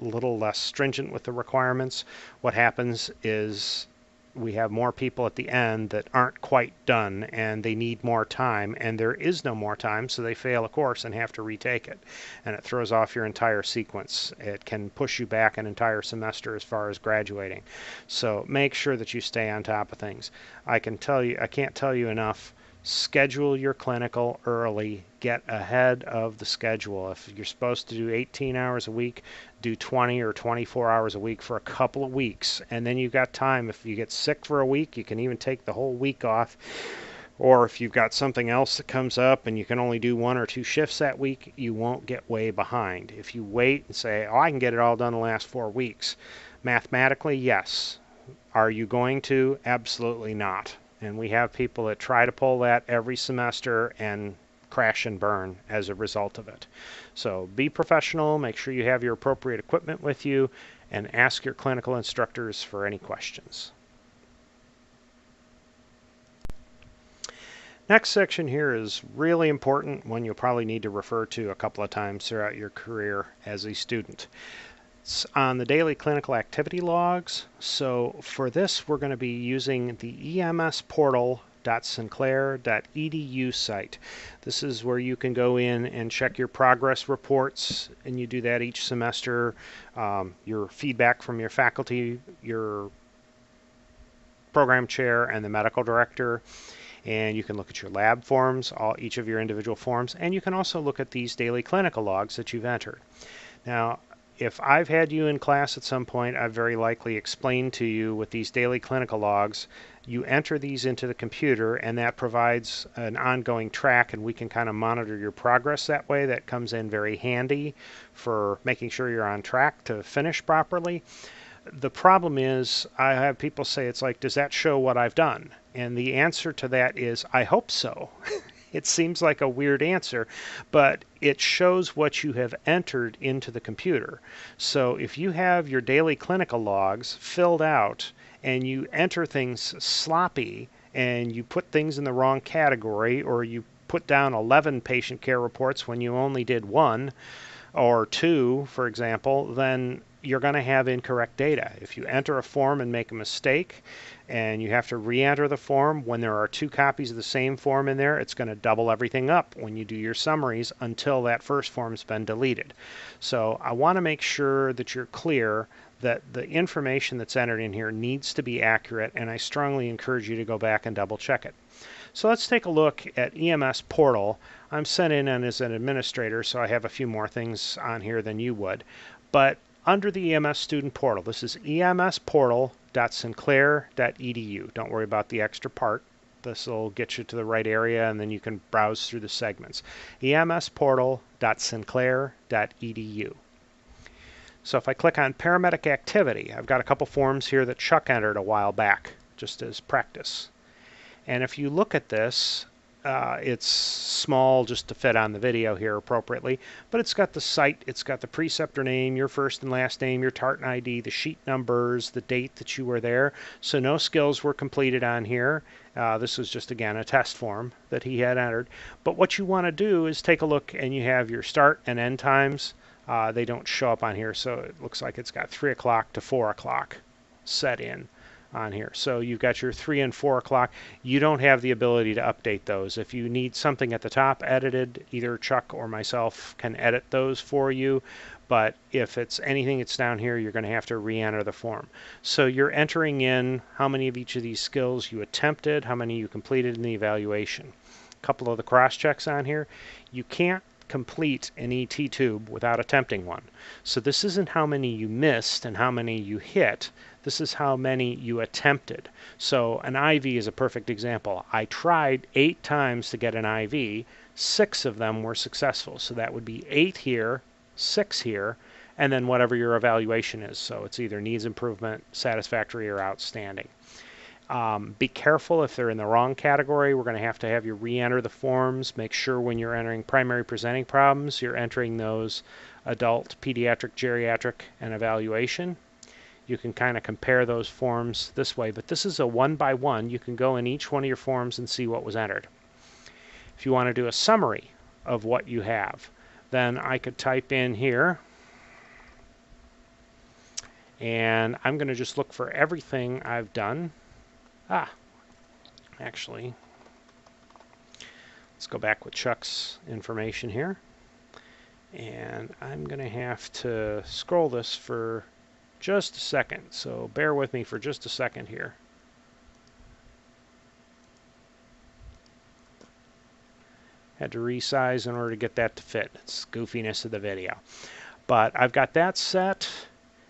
A: a little less stringent with the requirements, what happens is we have more people at the end that aren't quite done, and they need more time, and there is no more time, so they fail a course and have to retake it, and it throws off your entire sequence. It can push you back an entire semester as far as graduating. So make sure that you stay on top of things. I can't tell you enough, schedule your clinical early. Get ahead of the schedule. If you're supposed to do 18 hours a week, do 20 or 24 hours a week for a couple of weeks, and then you've got time. If you get sick for a week, you can even take the whole week off. Or if you've got something else that comes up and you can only do 1 or 2 shifts that week, you won't get way behind. If you wait and say, oh, I can get it all done in the last 4 weeks, mathematically, yes. Are you going to? Absolutely not. And we have people that try to pull that every semester and crash and burn as a result of it. So be professional, make sure you have your appropriate equipment with you, and ask your clinical instructors for any questions. Next section here is really important, one you'll probably need to refer to a couple of times throughout your career as a student. It's on the daily clinical activity logs. So for this, we're going to be using the emsportal.sinclair.edu site. This is where you can go in and check your progress reports, and you do that each semester. Your feedback from your faculty, your program chair, and the medical director. And you can look at your lab forms, each of your individual forms, and you can also look at these daily clinical logs that you've entered. Now, if I've had you in class at some point, I've very likely explained to you with these daily clinical logs, you enter these into the computer, and that provides an ongoing track, and we can kind of monitor your progress that way. That comes in very handy for making sure you're on track to finish properly. The problem is, I have people say, it's like, does that show what I've done? And the answer to that is, I hope so. It seems like a weird answer, but it shows what you have entered into the computer. So if you have your daily clinical logs filled out and you enter things sloppy and you put things in the wrong category, or you put down 11 patient care reports when you only did 1 or 2, for example, then you're going to have incorrect data. If you enter a form and make a mistake and you have to re-enter the form, when there are 2 copies of the same form in there, it's going to double everything up when you do your summaries until that first form's been deleted. So I want to make sure that you're clear that the information that's entered in here needs to be accurate, and I strongly encourage you to go back and double check it. So let's take a look at EMS Portal. I'm sent in as an administrator, so I have a few more things on here than you would. But under the EMS Student Portal, this is emsportal.sinclair.edu. Don't worry about the extra part. This will get you to the right area, and then you can browse through the segments. emsportal.sinclair.edu. So if I click on Paramedic Activity, I've got a couple forms here that Chuck entered a while back, just as practice. And if you look at this, it's small just to fit on the video here appropriately, but it's got the site, it's got the preceptor name, your first and last name, your tartan ID, the sheet numbers, the date that you were there. So no skills were completed on here. This was just, again, a test form that he had entered. But what you want to do is take a look, and you have your start and end times. They don't show up on here, so it looks like it's got 3 o'clock to 4 o'clock set in on here. So you've got your 3 and 4 o'clock. You don't have the ability to update those. If you need something at the top edited, either Chuck or myself can edit those for you. But if it's anything that's down here, you're going to have to re-enter the form. So you're entering in how many of each of these skills you attempted, how many you completed in the evaluation. A couple of the cross checks on here. You can't complete an ET tube without attempting one. So this isn't how many you missed and how many you hit. This is how many you attempted. So an IV is a perfect example. I tried 8 times to get an IV. 6 of them were successful. So that would be 8 here, 6 here, and then whatever your evaluation is. So it's either needs improvement, satisfactory, or outstanding. Be careful if they're in the wrong category. We're going to have you re-enter the forms. Make sure when you're entering primary presenting problems, you're entering those adult, pediatric, geriatric, and evaluation. You can kind of compare those forms this way, but this is a one-by-one. You can go in each one of your forms and see what was entered. If you want to do a summary of what you have, then I could type in here, and I'm going to just look for everything I've done. Actually, let's go back with Chuck's information here. And I'm going to have to scroll this for just a second, so bear with me for just a second here. Had to resize in order to get that to fit. It's goofiness of the video. But I've got that set,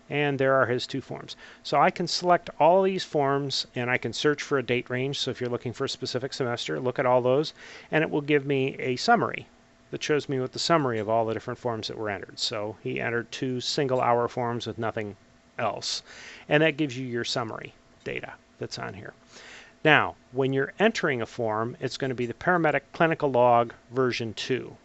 A: and there are his 2 forms. So I can select all these forms, and I can search for a date range. So if you're looking for a specific semester, look at all those, and it will give me a summary that shows me what the summary of all the different forms that were entered. So he entered 2 single-hour forms with nothing else, and that gives you your summary data that's on here. Now, when you're entering a form, it's going to be the Paramedic Clinical Log version 2.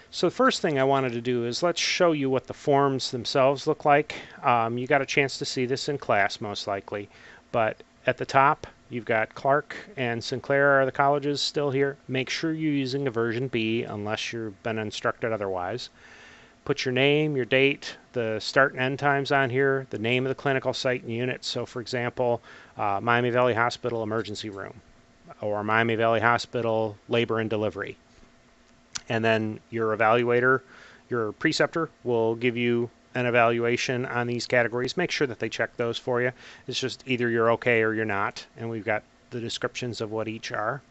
A: So the first thing I wanted to do is let's show you what the forms themselves look like. You got a chance to see this in class most likely, but at the top you've got Clark and Sinclair are the colleges still here. Make sure you're using a version B unless you've been instructed otherwise. Put your name, your date, the start and end times on here, the name of the clinical site and unit. So for example, Miami Valley Hospital Emergency Room, or Miami Valley Hospital Labor and Delivery. And then your evaluator, your preceptor, will give you an evaluation on these categories. Make sure that they check those for you. It's just either you're okay or you're not. And we've got the descriptions of what each are.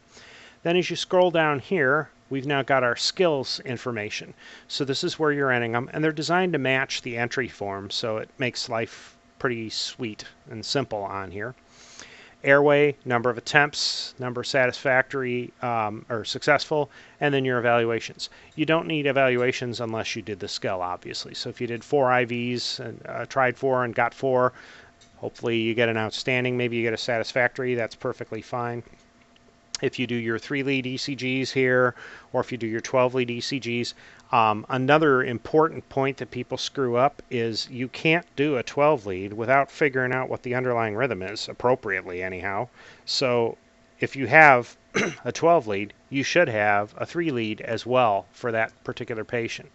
A: Then as you scroll down here, we've now got our skills information. So this is where you're entering them, and they're designed to match the entry form, so it makes life pretty sweet and simple on here. Airway, number of attempts, number satisfactory or successful, and then your evaluations. You don't need evaluations unless you did the skill, obviously. So if you did 4 IVs and tried 4 and got 4, hopefully you get an outstanding, maybe you get a satisfactory, that's perfectly fine. If you do your 3-lead ECGs here, or if you do your 12-lead ECGs, another important point that people screw up is you can't do a 12-lead without figuring out what the underlying rhythm is, appropriately anyhow. So if you have a 12-lead, you should have a 3-lead as well for that particular patient.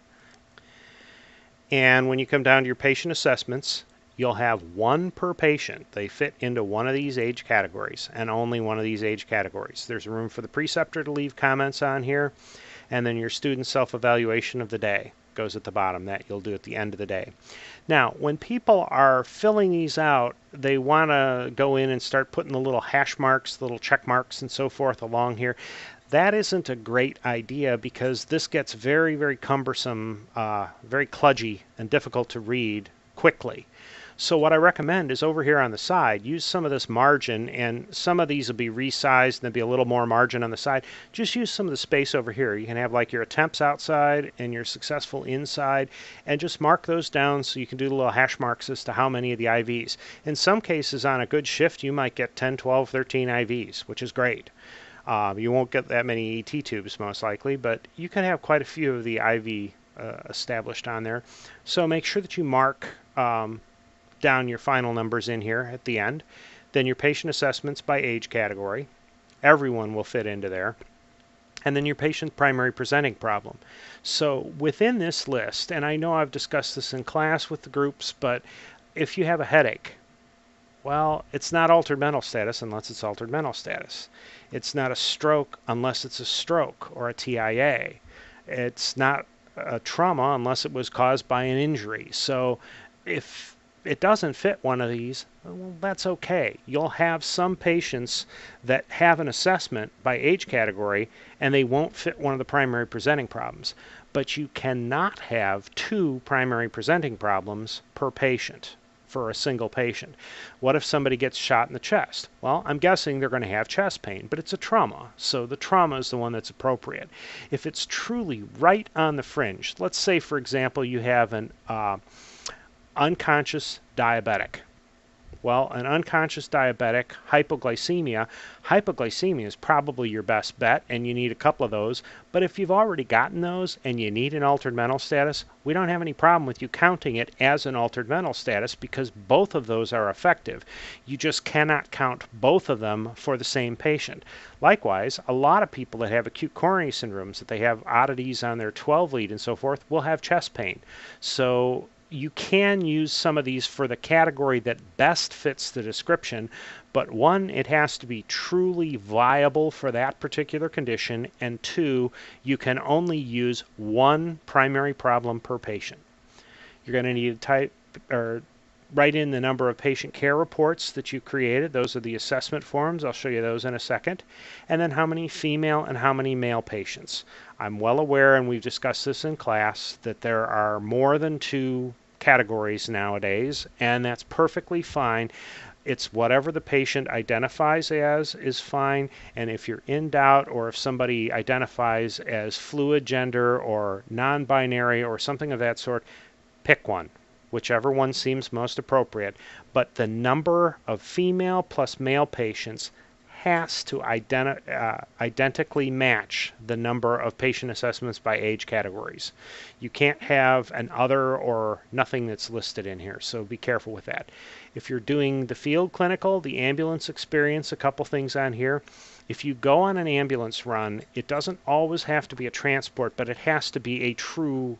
A: And when you come down to your patient assessments, you'll have 1 per patient. They fit into one of these age categories, and only one of these age categories. There's room for the preceptor to leave comments on here, and then your student self-evaluation of the day goes at the bottom. That you'll do at the end of the day. Now, when people are filling these out, they want to go in and start putting the little hash marks, the little check marks, and so forth along here. That isn't a great idea because this gets very, very cumbersome, very kludgy, and difficult to read quickly. So what I recommend is over here on the side, use some of this margin, and some of these will be resized and there'll be a little more margin on the side. Just use some of the space over here. You can have like your attempts outside and your successful inside, and just mark those down so you can do the little hash marks as to how many of the IVs. In some cases on a good shift, you might get 10, 12, 13 IVs, which is great. You won't get that many ET tubes most likely, but you can have quite a few of the IV established on there. So make sure that you mark down your final numbers in here at the end. Then your patient assessments by age category. Everyone will fit into there. And then your patient primary presenting problem. So within this list, and I know I've discussed this in class with the groups, but if you have a headache, well, it's not altered mental status unless it's altered mental status. It's not a stroke unless it's a stroke or a TIA. It's not a trauma unless it was caused by an injury. So if it doesn't fit one of these, well, that's okay. You'll have some patients that have an assessment by age category and they won't fit one of the primary presenting problems. But you cannot have 2 primary presenting problems per patient for a single patient. What if somebody gets shot in the chest? Well, I'm guessing they're going to have chest pain, but it's a trauma, so the trauma is the one that's appropriate. If it's truly right on the fringe, let's say, for example, you have an unconscious diabetic. Well, an unconscious diabetic, hypoglycemia is probably your best bet, and you need a couple of those. But if you've already gotten those and you need an altered mental status, we don't have any problem with you counting it as an altered mental status because both of those are effective. You just cannot count both of them for the same patient. Likewise, a lot of people that have acute coronary syndromes, that they have oddities on their 12-lead and so forth, will have chest pain. So you can use some of these for the category that best fits the description, but 1, it has to be truly viable for that particular condition, and 2, you can only use 1 primary problem per patient. You're going to need to write in the number of patient care reports that you created. Those are the assessment forms. I'll show you those in a second. And then how many female and how many male patients. I'm well aware, and we've discussed this in class, that there are more than 2 categories nowadays, and that's perfectly fine. It's whatever the patient identifies as is fine, and if you're in doubt, or if somebody identifies as fluid gender or non-binary or something of that sort, pick one, whichever one seems most appropriate. But the number of female plus male patients has to identically match the number of patient assessments by age categories. You can't have an other or nothing that's listed in here, so be careful with that. If you're doing the field clinical, the ambulance experience, a couple things on here. If you go on an ambulance run, it doesn't always have to be a transport, but it has to be a true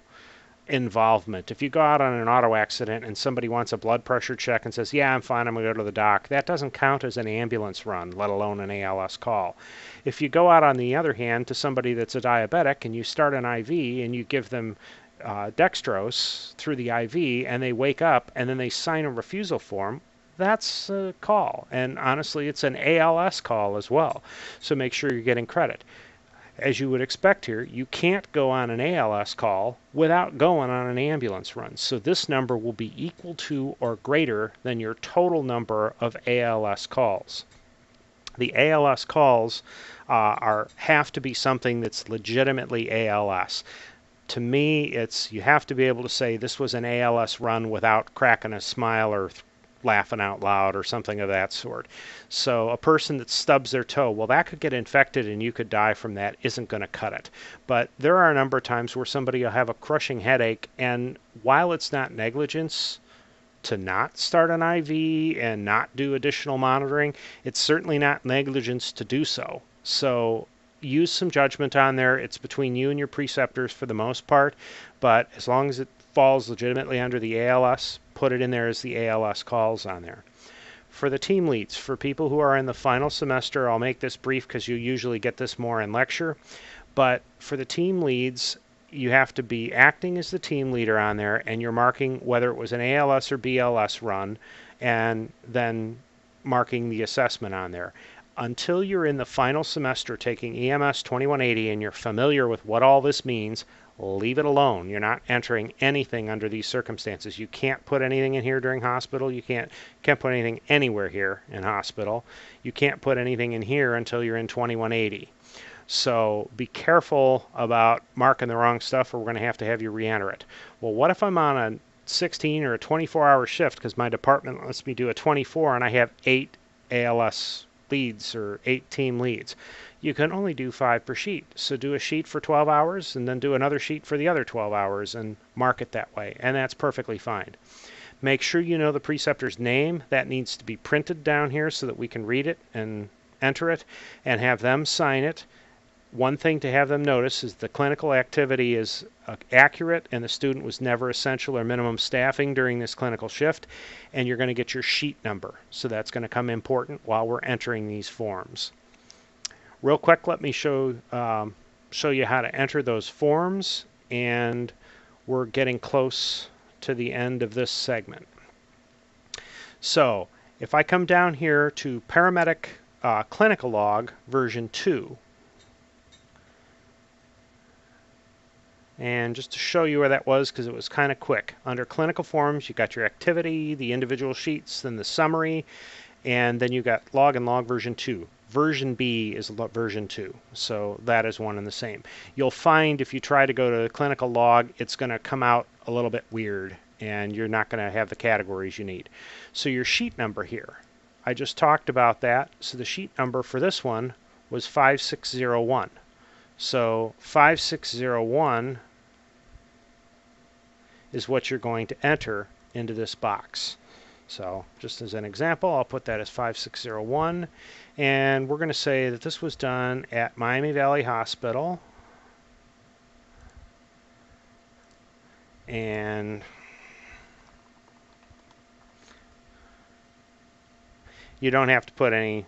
A: involvement. If you go out on an auto accident and somebody wants a blood pressure check and says, yeah, I'm fine, I'm going to go to the doc, that doesn't count as an ambulance run, let alone an ALS call. If you go out, on the other hand, to somebody that's a diabetic and you start an IV and you give them dextrose through the IV and they wake up and then they sign a refusal form, that's a call. And honestly, it's an ALS call as well. So make sure you're getting credit. As you would expect here, you can't go on an ALS call without going on an ambulance run. So this number will be equal to or greater than your total number of ALS calls. The ALS calls have to be something that's legitimately ALS. To me, you have to be able to say this was an ALS run without cracking a smile or laughing out loud or something of that sort. So a person that stubs their toe, well, that could get infected and you could die from that, isn't going to cut it. But there are a number of times where somebody will have a crushing headache, and while it's not negligence to not start an IV and not do additional monitoring, it's certainly not negligence to do so. So use some judgment on there. It's between you and your preceptors for the most part, but as long as it falls legitimately under the ALS, put it in there as the ALS calls on there. For the team leads, for people who are in the final semester, I'll make this brief because you usually get this more in lecture, but for the team leads, you have to be acting as the team leader on there, and you're marking whether it was an ALS or BLS run, and then marking the assessment on there. Until you're in the final semester taking EMS 2180 and you're familiar with what all this means, leave it alone. You're not entering anything under these circumstances. You can't put anything in here during hospital. You can't put anything anywhere here in hospital. You can't put anything in here until you're in 2180. So be careful about marking the wrong stuff, or we're going to have you re-enter it. Well, what if I'm on a 16 or a 24-hour shift because my department lets me do a 24 and I have 8 ALS leads or 8 team leads? You can only do 5 per sheet. So do a sheet for 12 hours and then do another sheet for the other 12 hours and mark it that way. And that's perfectly fine. Make sure you know the preceptor's name. That needs to be printed down here so that we can read it and enter it and have them sign it. One thing to have them notice is the clinical activity is accurate and the student was never essential or minimum staffing during this clinical shift, and you're going to get your sheet number. So that's going to come important while we're entering these forms. Real quick, let me show you how to enter those forms, and we're getting close to the end of this segment. So if I come down here to Paramedic Clinical Log version 2, and just to show you where that was because it was kind of quick, under clinical forms you got your activity, the individual sheets, then the summary, and then you got log and log version 2. Version B is version 2, so that is one and the same. You'll find if you try to go to the clinical log, it's going to come out a little bit weird and you're not going to have the categories you need. So your sheet number here, I just talked about that, so the sheet number for this one was 5601. So 5601 is what you're going to enter into this box. So just as an example, I'll put that as 5601, and we're going to say that this was done at Miami Valley Hospital, and you don't have to put any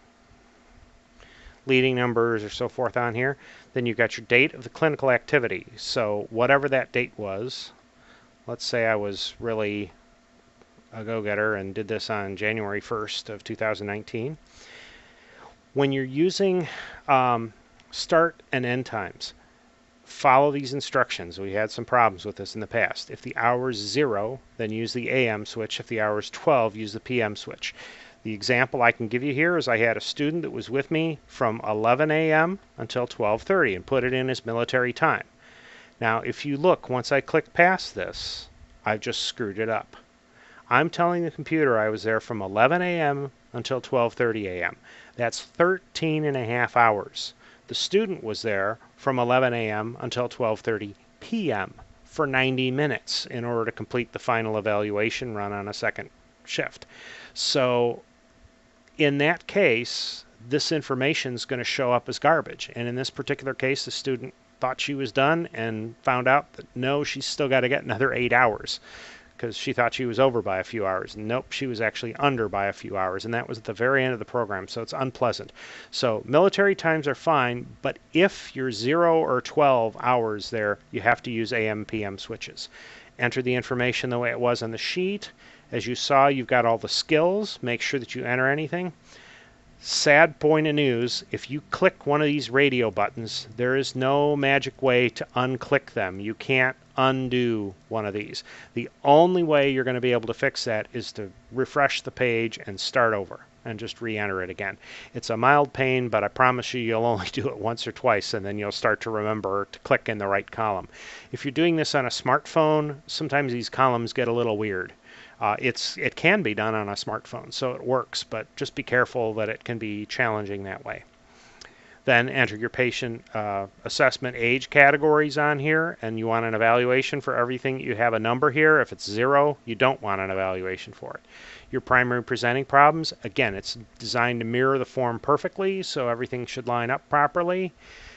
A: leading numbers or so forth on here. Then you've got your date of the clinical activity. So whatever that date was, let's say I was really a go-getter and did this on January 1st of 2019. When you're using start and end times, follow these instructions. We had some problems with this in the past. If the hour is 0, then use the AM switch. If the hour is 12, use the PM switch. The example I can give you here is I had a student that was with me from 11 a.m. until 12:30 and put it in as military time. Now, if you look, once I click past this, I've just screwed it up. I'm telling the computer I was there from 11 a.m. until 12:30 a.m. That's 13 and a half hours. The student was there from 11 a.m. until 12:30 p.m. for 90 minutes in order to complete the final evaluation run on a second shift. So in that case, this information is going to show up as garbage. And in this particular case, the student thought she was done and found out that no, she's still got to get another 8 hours because she thought she was over by a few hours. Nope, she was actually under by a few hours, and that was at the very end of the program, so it's unpleasant. So military times are fine, but if you're 0 or 12 hours there, you have to use AM/PM switches. Enter the information the way it was on the sheet. As you saw, you've got all the skills. Make sure that you enter anything. Sad point of news, if you click one of these radio buttons, there is no magic way to unclick them. You can't undo one of these. The only way you're going to be able to fix that is to refresh the page and start over and just re-enter it again. It's a mild pain, but I promise you, you'll only do it once or twice, and then you'll start to remember to click in the right column. If you're doing this on a smartphone, sometimes these columns get a little weird. It can be done on a smartphone, so it works, but just be careful that it can be challenging that way. Then enter your patient assessment age categories on here, and you want an evaluation for everything. You have a number here. If it's 0, you don't want an evaluation for it. Your primary presenting problems, again, it's designed to mirror the form perfectly, so everything should line up properly.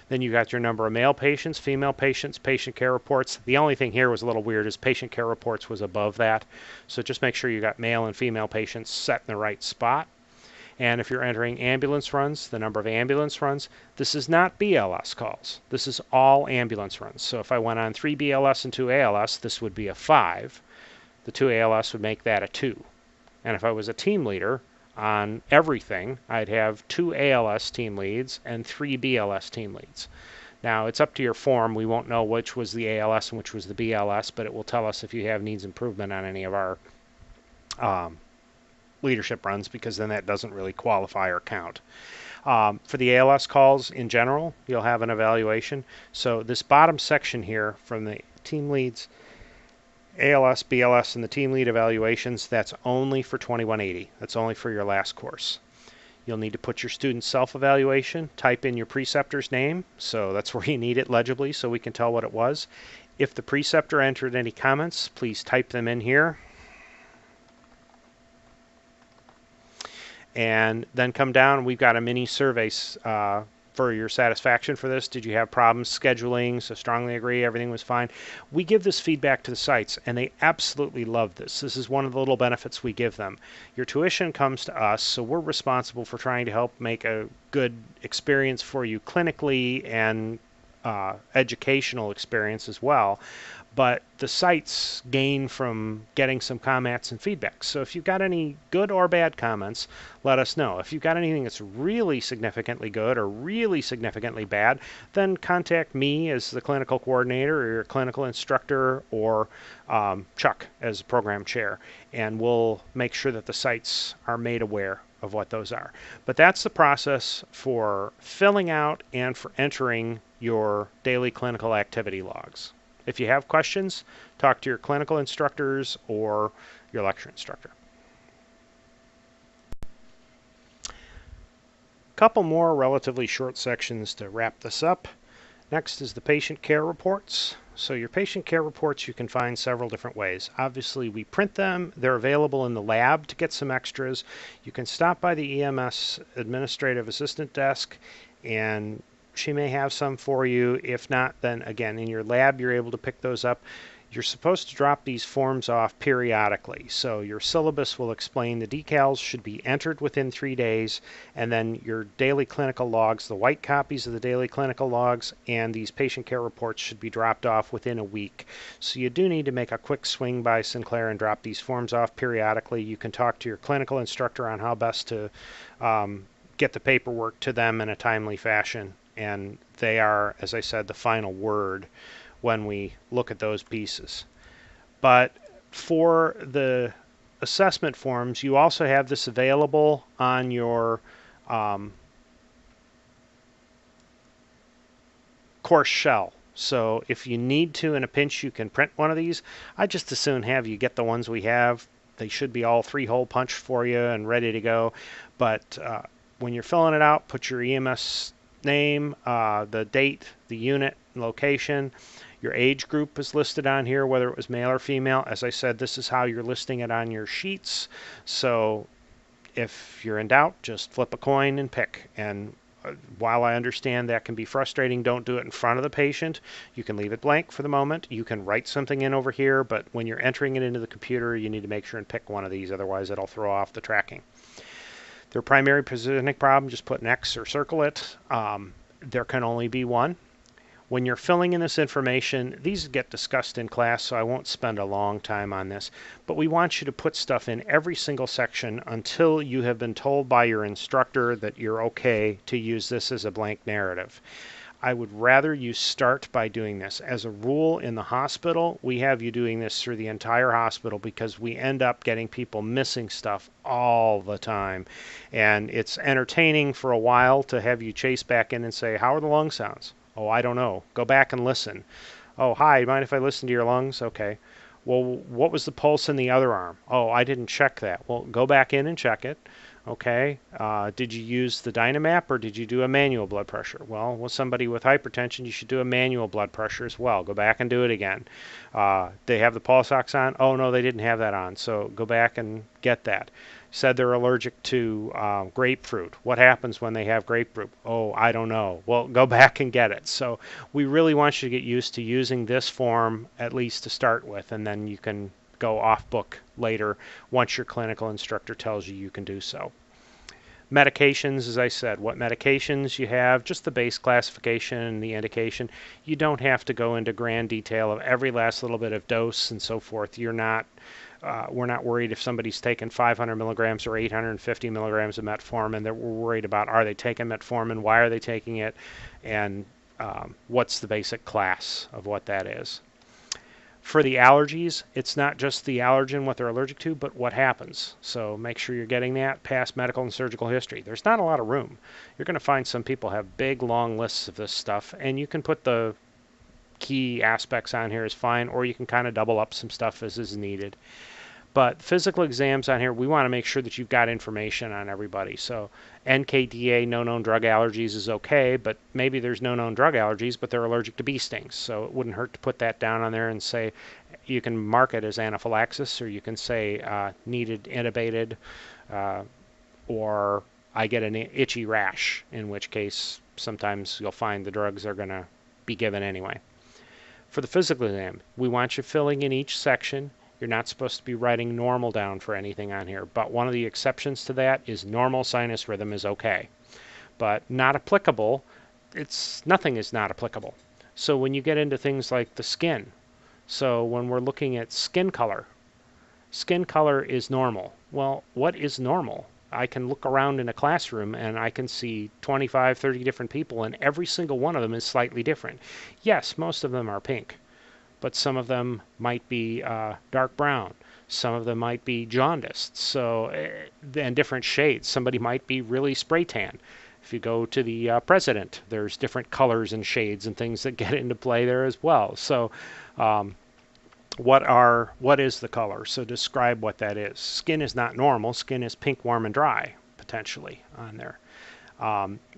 A: Then you got your number of male patients, female patients, patient care reports. The only thing here was a little weird is patient care reports was above that. So just make sure you got male and female patients set in the right spot. And if you're entering ambulance runs, the number of ambulance runs, this is not BLS calls. This is all ambulance runs. So if I went on 3 BLS and 2 ALS, this would be a 5. The 2 ALS would make that a 2. And if I was a team leader, on everything, I'd have 2 ALS team leads and 3 BLS team leads. Now, it's up to your form. We won't know which was the ALS and which was the BLS, but it will tell us if you have needs improvement on any of our leadership runs, because then that doesn't really qualify or count. For the ALS calls in general, you'll have an evaluation. So this bottom section here from the team leads, ALS, BLS, and the team lead evaluations, that's only for 2180. That's only for your last course. You'll need to put your student's self-evaluation, type in your preceptor's name, so that's where you need it legibly so we can tell what it was. If the preceptor entered any comments, please type them in here. And then come down, we've got a mini survey for your satisfaction for this. Did you have problems scheduling? So strongly agree, everything was fine. We give this feedback to the sites, and they absolutely love this. This is one of the little benefits we give them. Your tuition comes to us, so we're responsible for trying to help make a good experience for you clinically and educational experience as well. But the sites gain from getting some comments and feedback. So if you've got any good or bad comments, let us know. If you've got anything that's really significantly good or really significantly bad, then contact me as the clinical coordinator or your clinical instructor, or Chuck as program chair, and we'll make sure that the sites are made aware of what those are. But that's the process for filling out and for entering your daily clinical activity logs. If you have questions, talk to your clinical instructors or your lecture instructor. A couple more relatively short sections to wrap this up. Next is the patient care reports. So your patient care reports you can find several different ways. Obviously we print them. They're available in the lab to get some extras. You can stop by the EMS administrative assistant desk and she may have some for you. If not, then again, in your lab, you're able to pick those up. You're supposed to drop these forms off periodically. So your syllabus will explain the DCALs should be entered within 3 days, and then your daily clinical logs, the white copies of the daily clinical logs, and these patient care reports should be dropped off within a week. So you do need to make a quick swing by Sinclair and drop these forms off periodically. You can talk to your clinical instructor on how best to get the paperwork to them in a timely fashion, and they are, as I said, the final word when we look at those pieces. But for the assessment forms, you also have this available on your course shell. So if you need to in a pinch, you can print one of these. I just as soon have you get the ones we have. They should be all 3-hole punched for you and ready to go. But when you're filling it out, put your EMS name, the date, the unit, location. Your age group is listed on here, whether it was male or female. As I said, this is how you're listing it on your sheets. So if you're in doubt, just flip a coin and pick. And while I understand that can be frustrating, don't do it in front of the patient. You can leave it blank for the moment. You can write something in over here, but when you're entering it into the computer, you need to make sure and pick one of these. Otherwise, it'll throw off the tracking. Their primary positioning problem, just put an X or circle it. There can only be one. When you're filling in this information, these get discussed in class, so I won't spend a long time on this, but we want you to put stuff in every single section until you have been told by your instructor that you're okay to use this as a blank narrative. I would rather you start by doing this. As a rule in the hospital, we have you doing this through the entire hospital because we end up getting people missing stuff all the time. And it's entertaining for a while to have you chase back in and say, how are the lung sounds? Oh, I don't know. Go back and listen. Oh, hi, mind if I listen to your lungs? Okay. Well, what was the pulse in the other arm? Oh, I didn't check that. Well, go back in and check it. Okay. Did you use the Dynamap or did you do a manual blood pressure? Well, with somebody with hypertension, you should do a manual blood pressure as well. Go back and do it again. They have the pulse ox on? Oh, no, they didn't have that on. So go back and get that. Said they're allergic to grapefruit. What happens when they have grapefruit? Oh, I don't know. Well, go back and get it. So we really want you to get used to using this form at least to start with, and then you can go off book later once your clinical instructor tells you you can do so. Medications, as I said, what medications you have, just the base classification and the indication. You don't have to go into grand detail of every last little bit of dose and so forth. We're not worried if somebody's taken 500 milligrams or 850 milligrams of metformin. That we're worried about, are they taking metformin, why are they taking it, and what's the basic class of what that is. For the allergies, it's not just the allergen, what they're allergic to, but what happens. So make sure you're getting that past medical and surgical history. There's not a lot of room. You're going to find some people have big, long lists of this stuff, and you can put the key aspects on here is fine, or you can kind of double up some stuff as is needed. But physical exams on here, we want to make sure that you've got information on everybody. So NKDA, no known drug allergies, is okay, but maybe there's no known drug allergies, but they're allergic to bee stings. So it wouldn't hurt to put that down on there and say, you can mark it as anaphylaxis, or you can say needed intubated, or I get an itchy rash, in which case sometimes you'll find the drugs are going to be given anyway. For the physical exam, we want you filling in each section. You're not supposed to be writing normal down for anything on here, but one of the exceptions to that is normal sinus rhythm is okay. But not applicable, nothing is not applicable. So when you get into things like the skin, so when we're looking at skin color is normal. Well, what is normal? I can look around in a classroom and I can see 25, 30 different people, and every single one of them is slightly different. Yes, most of them are pink, but some of them might be dark brown. Some of them might be jaundiced, so and different shades. Somebody might be really spray tan. If you go to the president, there's different colors and shades and things that get into play there as well. So what is the color? So describe what that is. Skin is not normal. Skin is pink, warm, and dry, potentially, on there.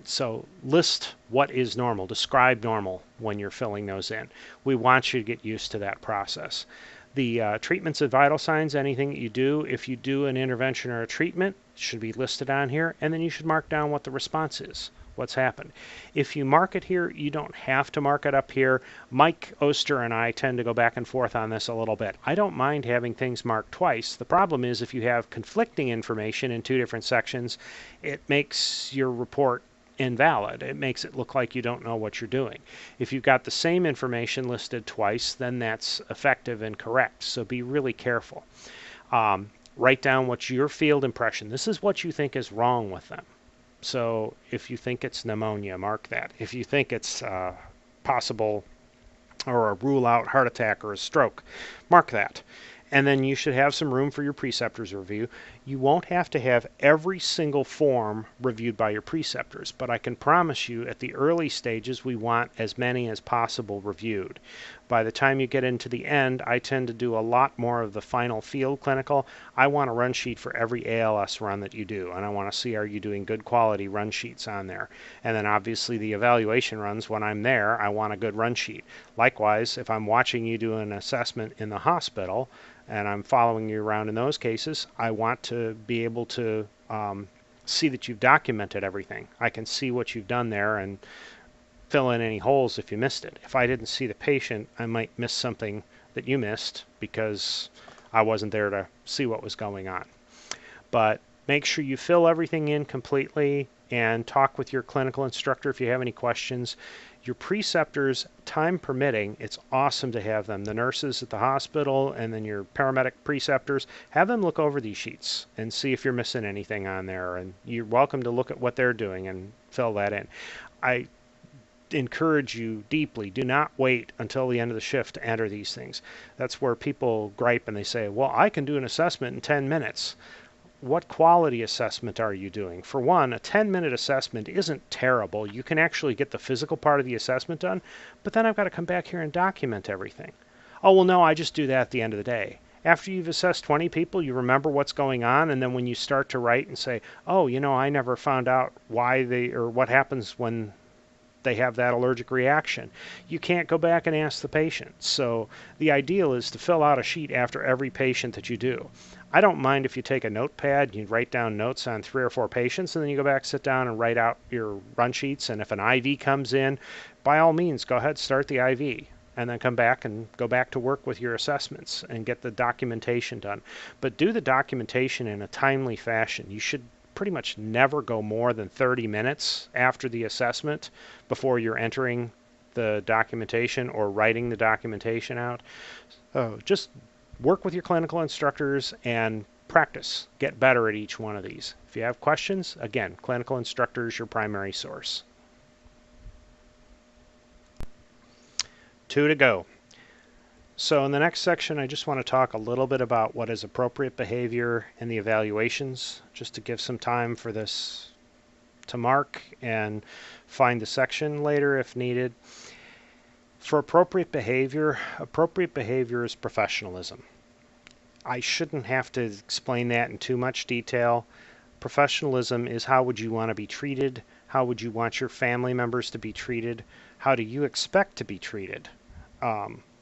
A: So list what is normal. Describe normal when you're filling those in. We want you to get used to that process. The treatments and vital signs, anything that you do, if you do an intervention or a treatment, should be listed on here, and then you should mark down what the response is. what's happened. If you mark it here, you don't have to mark it up here. Mike Oster and I tend to go back and forth on this a little bit. I don't mind having things marked twice. The problem is if you have conflicting information in two different sections, it makes your report invalid. It makes it look like you don't know what you're doing. If you've got the same information listed twice, then that's effective and correct. So be really careful. Write down what's your field impression. This is what you think is wrong with them. So if you think it's pneumonia, mark that. If you think it's possible or a rule out heart attack or a stroke, mark that. And then you should have some room for your preceptors review. You won't have to have every single form reviewed by your preceptors, but I can promise you at the early stages we want as many as possible reviewed. By the time you get into the end, I tend to do a lot more of the final field clinical. I want a run sheet for every ALS run that you do, and I want to see are you doing good quality run sheets on there. And then obviously the evaluation runs, when I'm there, I want a good run sheet. Likewise, if I'm watching you do an assessment in the hospital, and I'm following you around in those cases, I want to be able to see that you've documented everything. I can see what you've done there and fill in any holes if you missed it. If I didn't see the patient, I might miss something that you missed because I wasn't there to see what was going on. But make sure you fill everything in completely and talk with your clinical instructor if you have any questions. Your preceptors, time permitting, it's awesome to have them. The nurses at the hospital and then your paramedic preceptors, have them look over these sheets and see if you're missing anything on there. And you're welcome to look at what they're doing and fill that in. I encourage you deeply, do not wait until the end of the shift to enter these things. That's where people gripe and they say, well, I can do an assessment in 10 minutes. What quality assessment are you doing? For one, a 10-minute assessment isn't terrible. You can actually get the physical part of the assessment done, but then I've got to come back here and document everything. Oh, well, no, I just do that at the end of the day. After you've assessed 20 people, you remember what's going on, and then when you start to write and say, oh, you know, I never found out why they, or what happens when they have that allergic reaction, you can't go back and ask the patient. So the ideal is to fill out a sheet after every patient that you do. I don't mind if you take a notepad, you write down notes on 3 or 4 patients, and then you go back, sit down, and write out your run sheets. And if an IV comes in, by all means, go ahead, start the IV, and then come back and go back to work with your assessments and get the documentation done. But do the documentation in a timely fashion. You should pretty much never go more than 30 minutes after the assessment before you're entering the documentation or writing the documentation out. Just work with your clinical instructors and practice. Get better at each one of these. If you have questions, again, clinical instructor is your primary source. 2 to go. So in the next section, I just want to talk a little bit about what is appropriate behavior in the evaluations, just to give some time for this to mark and find the section later if needed. For appropriate behavior is professionalism. I shouldn't have to explain that in too much detail. Professionalism is how would you want to be treated? How would you want your family members to be treated? How do you expect to be treated?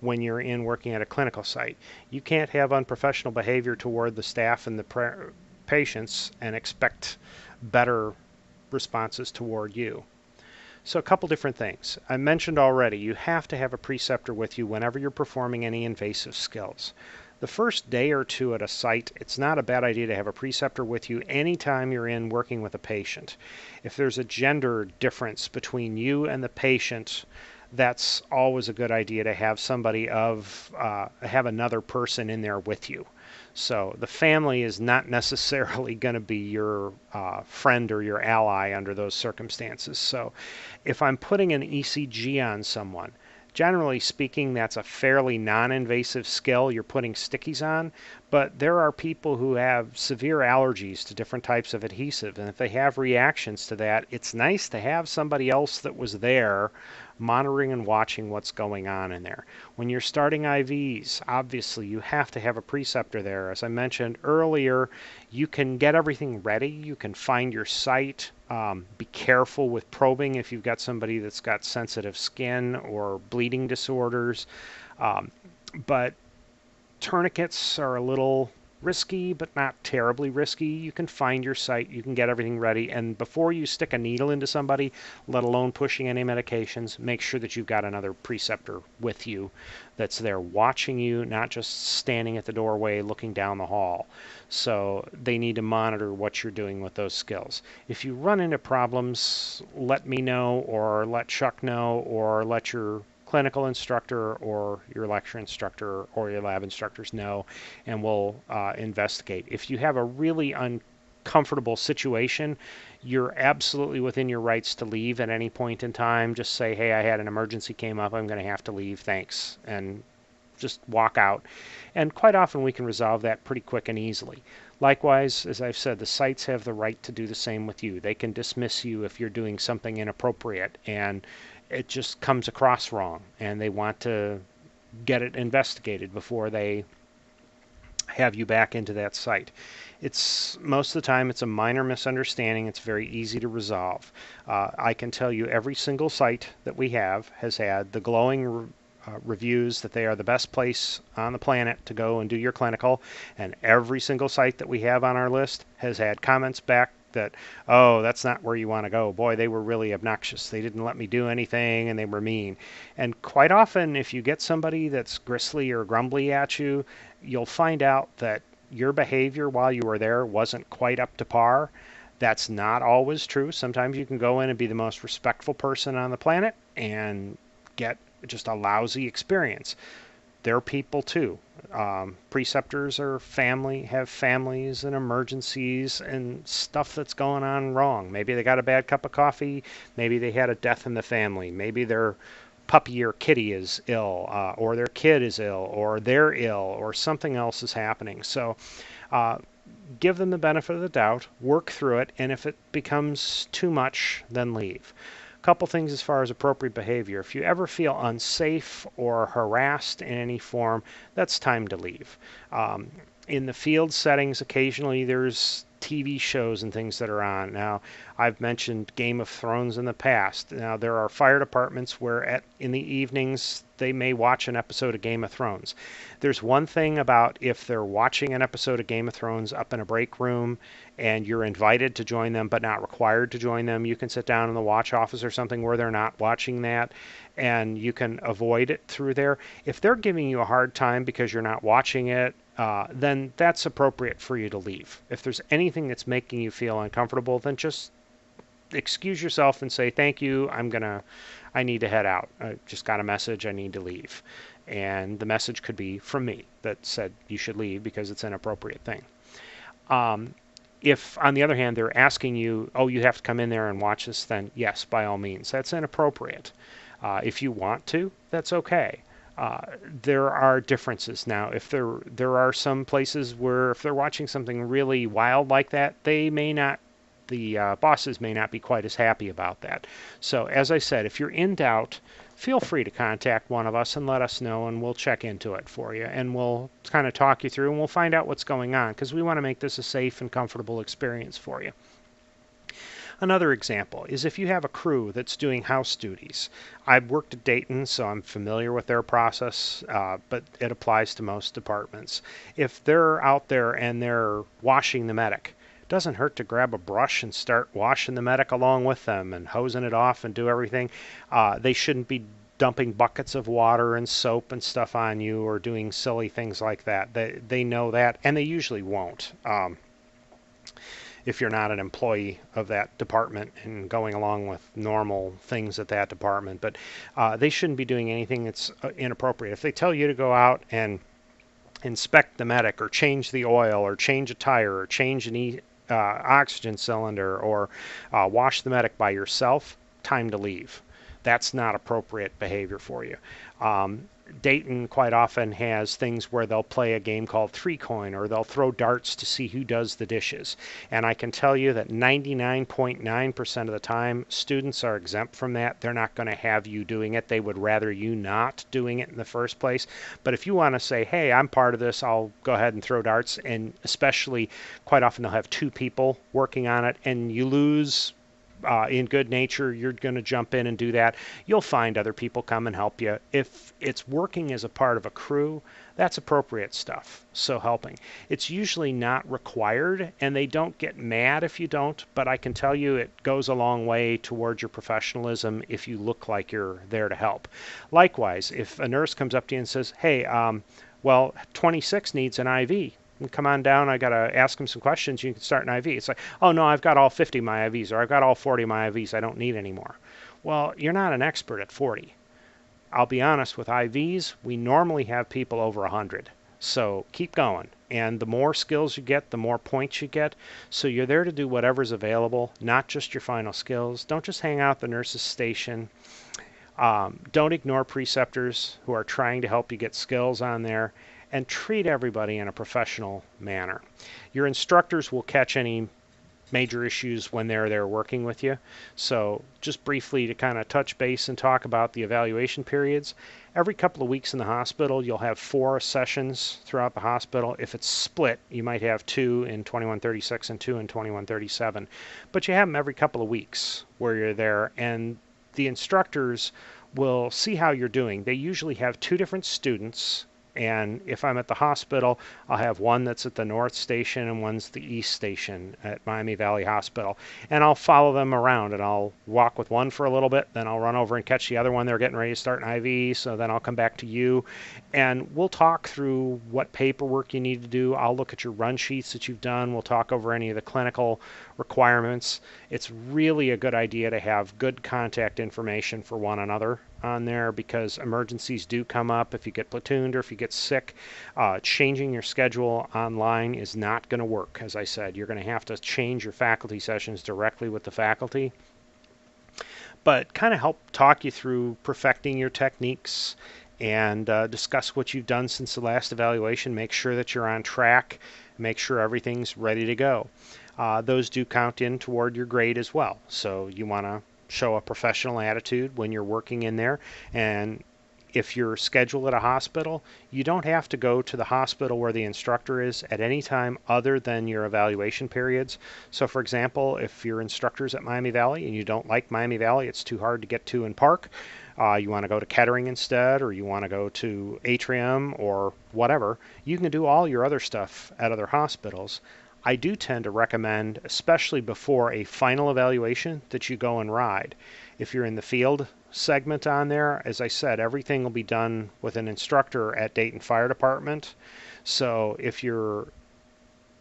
A: When you're in working at a clinical site. You can't have unprofessional behavior toward the staff and the patients and expect better responses toward you. So a couple different things. I mentioned already, you have to have a preceptor with you whenever you're performing any invasive skills. The first day or two at a site, it's not a bad idea to have a preceptor with you anytime you're in working with a patient. If there's a gender difference between you and the patient, that's always a good idea to have somebody have another person in there with you. So the family is not necessarily going to be your friend or your ally under those circumstances. So if I'm putting an ECG on someone, generally speaking, that's a fairly non-invasive skill. You're putting stickies on, but there are people who have severe allergies to different types of adhesive, and if they have reactions to that, it's nice to have somebody else that was there monitoring and watching what's going on in there. When you're starting IVs, obviously you have to have a preceptor there. As I mentioned earlier, you can get everything ready. You can find your site. Be careful with probing if you've got somebody that's got sensitive skin or bleeding disorders. But tourniquets are a little risky, but not terribly risky. You can find your site, you can get everything ready, and before you stick a needle into somebody, let alone pushing any medications, make sure that you've got another preceptor with you that's there watching you, not just standing at the doorway looking down the hall. So they need to monitor what you're doing with those skills. If you run into problems, let me know, or let Chuck know, or let your clinical instructor or your lecture instructor or your lab instructors know, and we'll investigate. If you have a really uncomfortable situation, you're absolutely within your rights to leave at any point in time. Just say, hey, I had an emergency came up, I'm going to have to leave, thanks, and just walk out. And quite often we can resolve that pretty quick and easily. Likewise, as I've said, the sites have the right to do the same with you. They can dismiss you if you're doing something inappropriate and it just comes across wrong, and they want to get it investigated before they have you back into that site. It's most of the time it's a minor misunderstanding. It's very easy to resolve. I can tell you every single site that we have has had the glowing reviews that they are the best place on the planet to go and do your clinical, and every single site that we have on our list has had comments back that, oh, that's not where you want to go. Boy, they were really obnoxious. They didn't let me do anything, and they were mean. And quite often, if you get somebody that's gristly or grumbly at you, you'll find out that your behavior while you were there wasn't quite up to par. That's not always true. Sometimes you can go in and be the most respectful person on the planet and get just a lousy experience. They're people too. Preceptors are family, have families and emergencies and stuff that's going on wrong. Maybe they got a bad cup of coffee. Maybe they had a death in the family. Maybe their puppy or kitty is ill, or their kid is ill, or they're ill, or something else is happening. So give them the benefit of the doubt, work through it, and if it becomes too much, then leave. Couple things as far as appropriate behavior. If you ever feel unsafe or harassed in any form, that's time to leave. In the field settings, occasionally there's TV shows and things that are on. Now, I've mentioned Game of Thrones in the past. Now, there are fire departments where in the evenings they may watch an episode of Game of Thrones. There's one thing about if they're watching an episode of Game of Thrones up in a break room and you're invited to join them but not required to join them, you can sit down in the watch office or something where they're not watching that, and you can avoid it through there. If they're giving you a hard time because you're not watching it, then that's appropriate for you to leave. If there's anything that's making you feel uncomfortable, then just excuse yourself and say, thank you, I need to head out. I just got a message, I need to leave. And the message could be from me that said you should leave because it's an inappropriate thing. If, on the other hand, they're asking you, oh, you have to come in there and watch this, then yes, by all means, that's inappropriate. If you want to, that's okay. There are differences. Now, if there are some places where if they're watching something really wild like that, they may not, the bosses may not be quite as happy about that. So, as I said, if you're in doubt, feel free to contact one of us and let us know, and we'll check into it for you, and we'll kind of talk you through, and we'll find out what's going on, because we want to make this a safe and comfortable experience for you. Another example is if you have a crew that's doing house duties. I've worked at Dayton, so I'm familiar with their process, but it applies to most departments. If they're out there and they're washing the medic, it doesn't hurt to grab a brush and start washing the medic along with them and hosing it off and do everything. They shouldn't be dumping buckets of water and soap and stuff on you or doing silly things like that. They know that, and they usually won't. If you're not an employee of that department and going along with normal things at that department. But they shouldn't be doing anything that's inappropriate. If they tell you to go out and inspect the medic or change the oil or change a tire or change an oxygen cylinder or wash the medic by yourself, time to leave. That's not appropriate behavior for you. Dayton quite often has things where they'll play a game called Three Coin, or they'll throw darts to see who does the dishes. And I can tell you that 99.9% of the time, students are exempt from that. They're not going to have you doing it. They would rather you not doing it in the first place. But if you want to say, hey, I'm part of this, I'll go ahead and throw darts, and especially quite often they'll have two people working on it, and you lose in good nature, you're going to jump in and do that. You'll find other people come and help you. If it's working as a part of a crew, that's appropriate stuff. So helping. It's usually not required, and they don't get mad if you don't, but I can tell you it goes a long way towards your professionalism if you look like you're there to help. Likewise, if a nurse comes up to you and says, hey, well, 26 needs an IV. Come on down, I got to ask him some questions, you can start an IV. It's like, oh no, I've got all 50 of my IVs, or I've got all 40 of my IVs, I don't need any more. Well, you're not an expert at 40. I'll be honest, with IVs, we normally have people over 100. So keep going. And the more skills you get, the more points you get. So you're there to do whatever's available, not just your final skills. Don't just hang out at the nurse's station. Don't ignore preceptors who are trying to help you get skills on there. And treat everybody in a professional manner. Your instructors will catch any major issues when they're there working with you. So just briefly to kind of touch base and talk about the evaluation periods. Every couple of weeks in the hospital, you'll have 4 sessions throughout the hospital. If it's split, you might have 2 in 2136 and 2 in 2137. But you have them every couple of weeks where you're there, and the instructors will see how you're doing. They usually have 2 different students. And if I'm at the hospital, I'll have one that's at the North Station and one's the East Station at Miami Valley Hospital. And I'll follow them around, and I'll walk with one for a little bit, then I'll run over and catch the other one. They're getting ready to start an IV, so then I'll come back to you. And we'll talk through what paperwork you need to do. I'll look at your run sheets that you've done. We'll talk over any of the clinical requirements. It's really a good idea to have good contact information for one another on there, because emergencies do come up if you get platooned or if you get sick. Changing your schedule online is not going to work. As I said, you're going to have to change your faculty sessions directly with the faculty. But kind of help talk you through perfecting your techniques and discuss what you've done since the last evaluation. Make sure that you're on track. Make sure everything's ready to go. Those do count in toward your grade as well. So you want to show a professional attitude when you're working in there. And if you're scheduled at a hospital, you don't have to go to the hospital where the instructor is at any time other than your evaluation periods. So for example, if your instructor's at Miami Valley and you don't like Miami Valley, it's too hard to get to in Park, you want to go to Kettering instead, or you want to go to Atrium or whatever, you can do all your other stuff at other hospitals. I do tend to recommend, especially before a final evaluation, that you go and ride. If you're in the field segment on there, as I said, everything will be done with an instructor at Dayton Fire Department. So if you're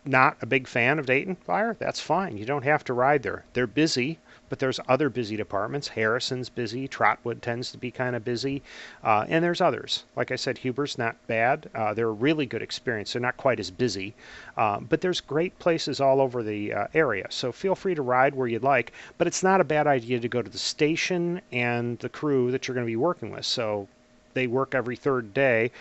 A: not a big fan of Dayton Fire, that's fine. You don't have to ride there. They're busy, but there's other busy departments. Harrison's busy. Trotwood tends to be kind of busy. And there's others. Like I said, Huber's not bad. They're a really good experience. They're not quite as busy. But there's great places all over the area. So feel free to ride where you'd like. But it's not a bad idea to go to the station and the crew that you're going to be working with. So they work every 3rd day.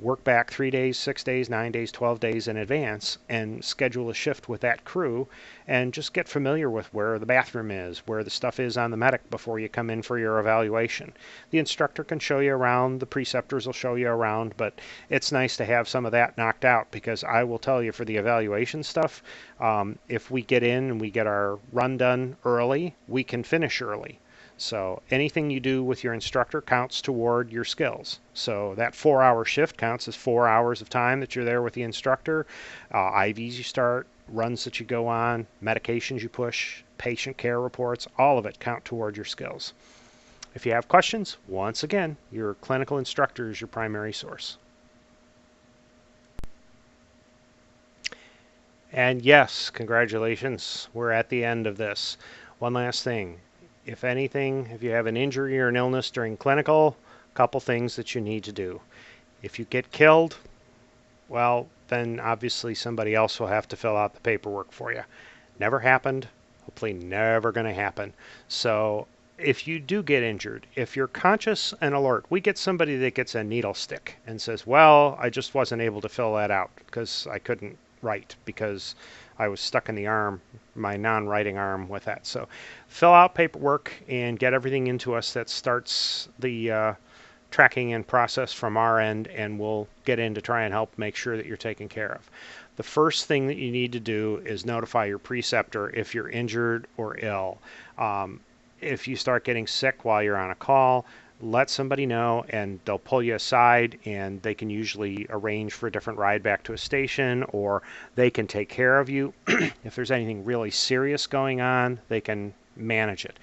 A: Work back 3 days, 6 days, 9 days, 12 days in advance and schedule a shift with that crew and just get familiar with where the bathroom is, where the stuff is on the medic before you come in for your evaluation. The instructor can show you around, the preceptors will show you around, but it's nice to have some of that knocked out, because I will tell you, for the evaluation stuff, if we get in and we get our run done early, we can finish early. So anything you do with your instructor counts toward your skills. So that 4-hour shift counts as 4 hours of time that you're there with the instructor. IVs you start, runs that you go on, medications you push, patient care reports, all of it count toward your skills. If you have questions, once again, your clinical instructor is your primary source. And yes, congratulations, we're at the end of this. One last thing. If anything, if you have an injury or an illness during clinical, a couple things that you need to do. If you get killed, well, then obviously somebody else will have to fill out the paperwork for you. Never happened, hopefully never going to happen. So if you do get injured, if you're conscious and alert, we get somebody that gets a needle stick and says, well, I just wasn't able to fill that out because I couldn't write because I was stuck in the arm, my non-writing arm with that. So fill out paperwork and get everything into us that starts the tracking and process from our end, and we'll get in to try and help make sure that you're taken care of. the first thing that you need to do is notify your preceptor if you're injured or ill. If you start getting sick while you're on a call, let somebody know and they'll pull you aside, and they can usually arrange for a different ride back to a station, or they can take care of you. If there's anything really serious going on, they can manage it.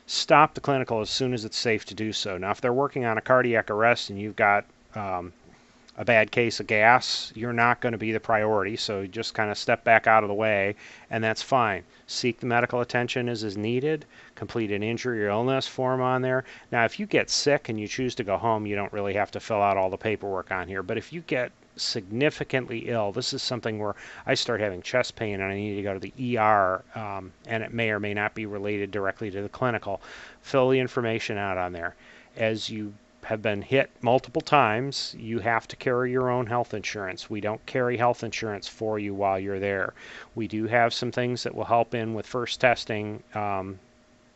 A: Stop the clinical as soon as it's safe to do so. Now, if they're working on a cardiac arrest and you've got a bad case of gas, you're not going to be the priority, so just kind of step back out of the way, and that's fine. Seek the medical attention as needed. Complete an injury or illness form on there. Now, if you get sick and you choose to go home, you don't really have to fill out all the paperwork on here, but if you get significantly ill, this is something where I start having chest pain and I need to go to the ER, and it may or may not be related directly to the clinical, fill the information out on there. As you have been hit multiple times, you have to carry your own health insurance. We don't carry health insurance for you while you're there. We do have some things that will help in with first testing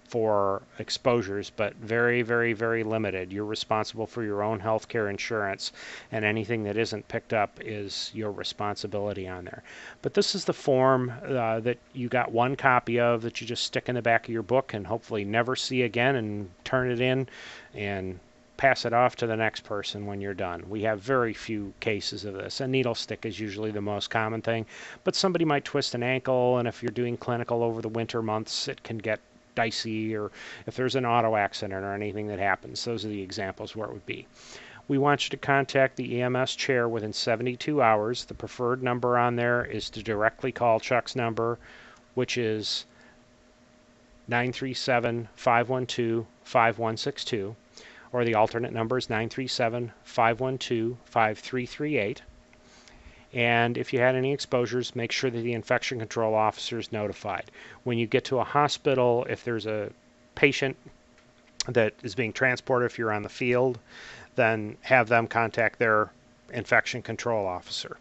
A: for exposures, but very, very, very limited. You're responsible for your own health care insurance, and anything that isn't picked up is your responsibility on there. But this is the form that you got one copy of that you just stick in the back of your book and hopefully never see again, and turn it in and pass it off to the next person when you're done. We have very few cases of this. A needle stick is usually the most common thing, but somebody might twist an ankle, and if you're doing clinical over the winter months, it can get dicey, or if there's an auto accident or anything that happens. Those are the examples where it would be. We want you to contact the EMS chair within 72 hours. The preferred number on there is to directly call Chuck's number, which is 937-512-5162, or the alternate number is 937-512-5338. And if you had any exposures, make sure that the infection control officer is notified. When you get to a hospital, if there's a patient that is being transported, if you're on the field, then have them contact their infection control officer.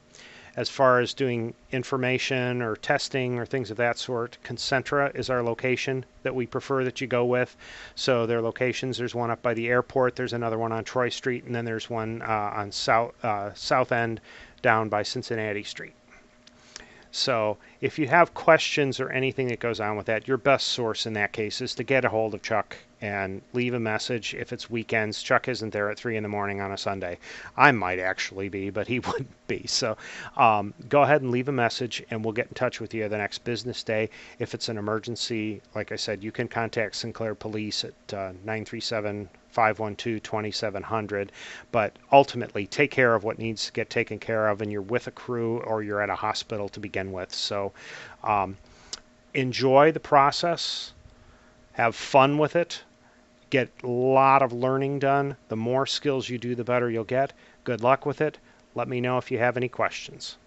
A: As far as doing information or testing or things of that sort, Concentra is our location that we prefer that you go with. So their locations, there's one up by the airport, there's another one on Troy Street, and then there's one on South End down by Cincinnati Street. So if you have questions or anything that goes on with that, your best source in that case is to get a hold of Chuck and leave a message. If it's weekends, Chuck isn't there at 3 in the morning on a Sunday. I might actually be, but he wouldn't be. So go ahead and leave a message, and we'll get in touch with you the next business day. If it's an emergency, like I said, you can contact Sinclair Police at 937-512-2700. But ultimately, take care of what needs to get taken care of, and you're with a crew or you're at a hospital to begin with. So enjoy the process. Have fun with it. Get a lot of learning done. The more skills you do, the better you'll get. Good luck with it. Let me know if you have any questions.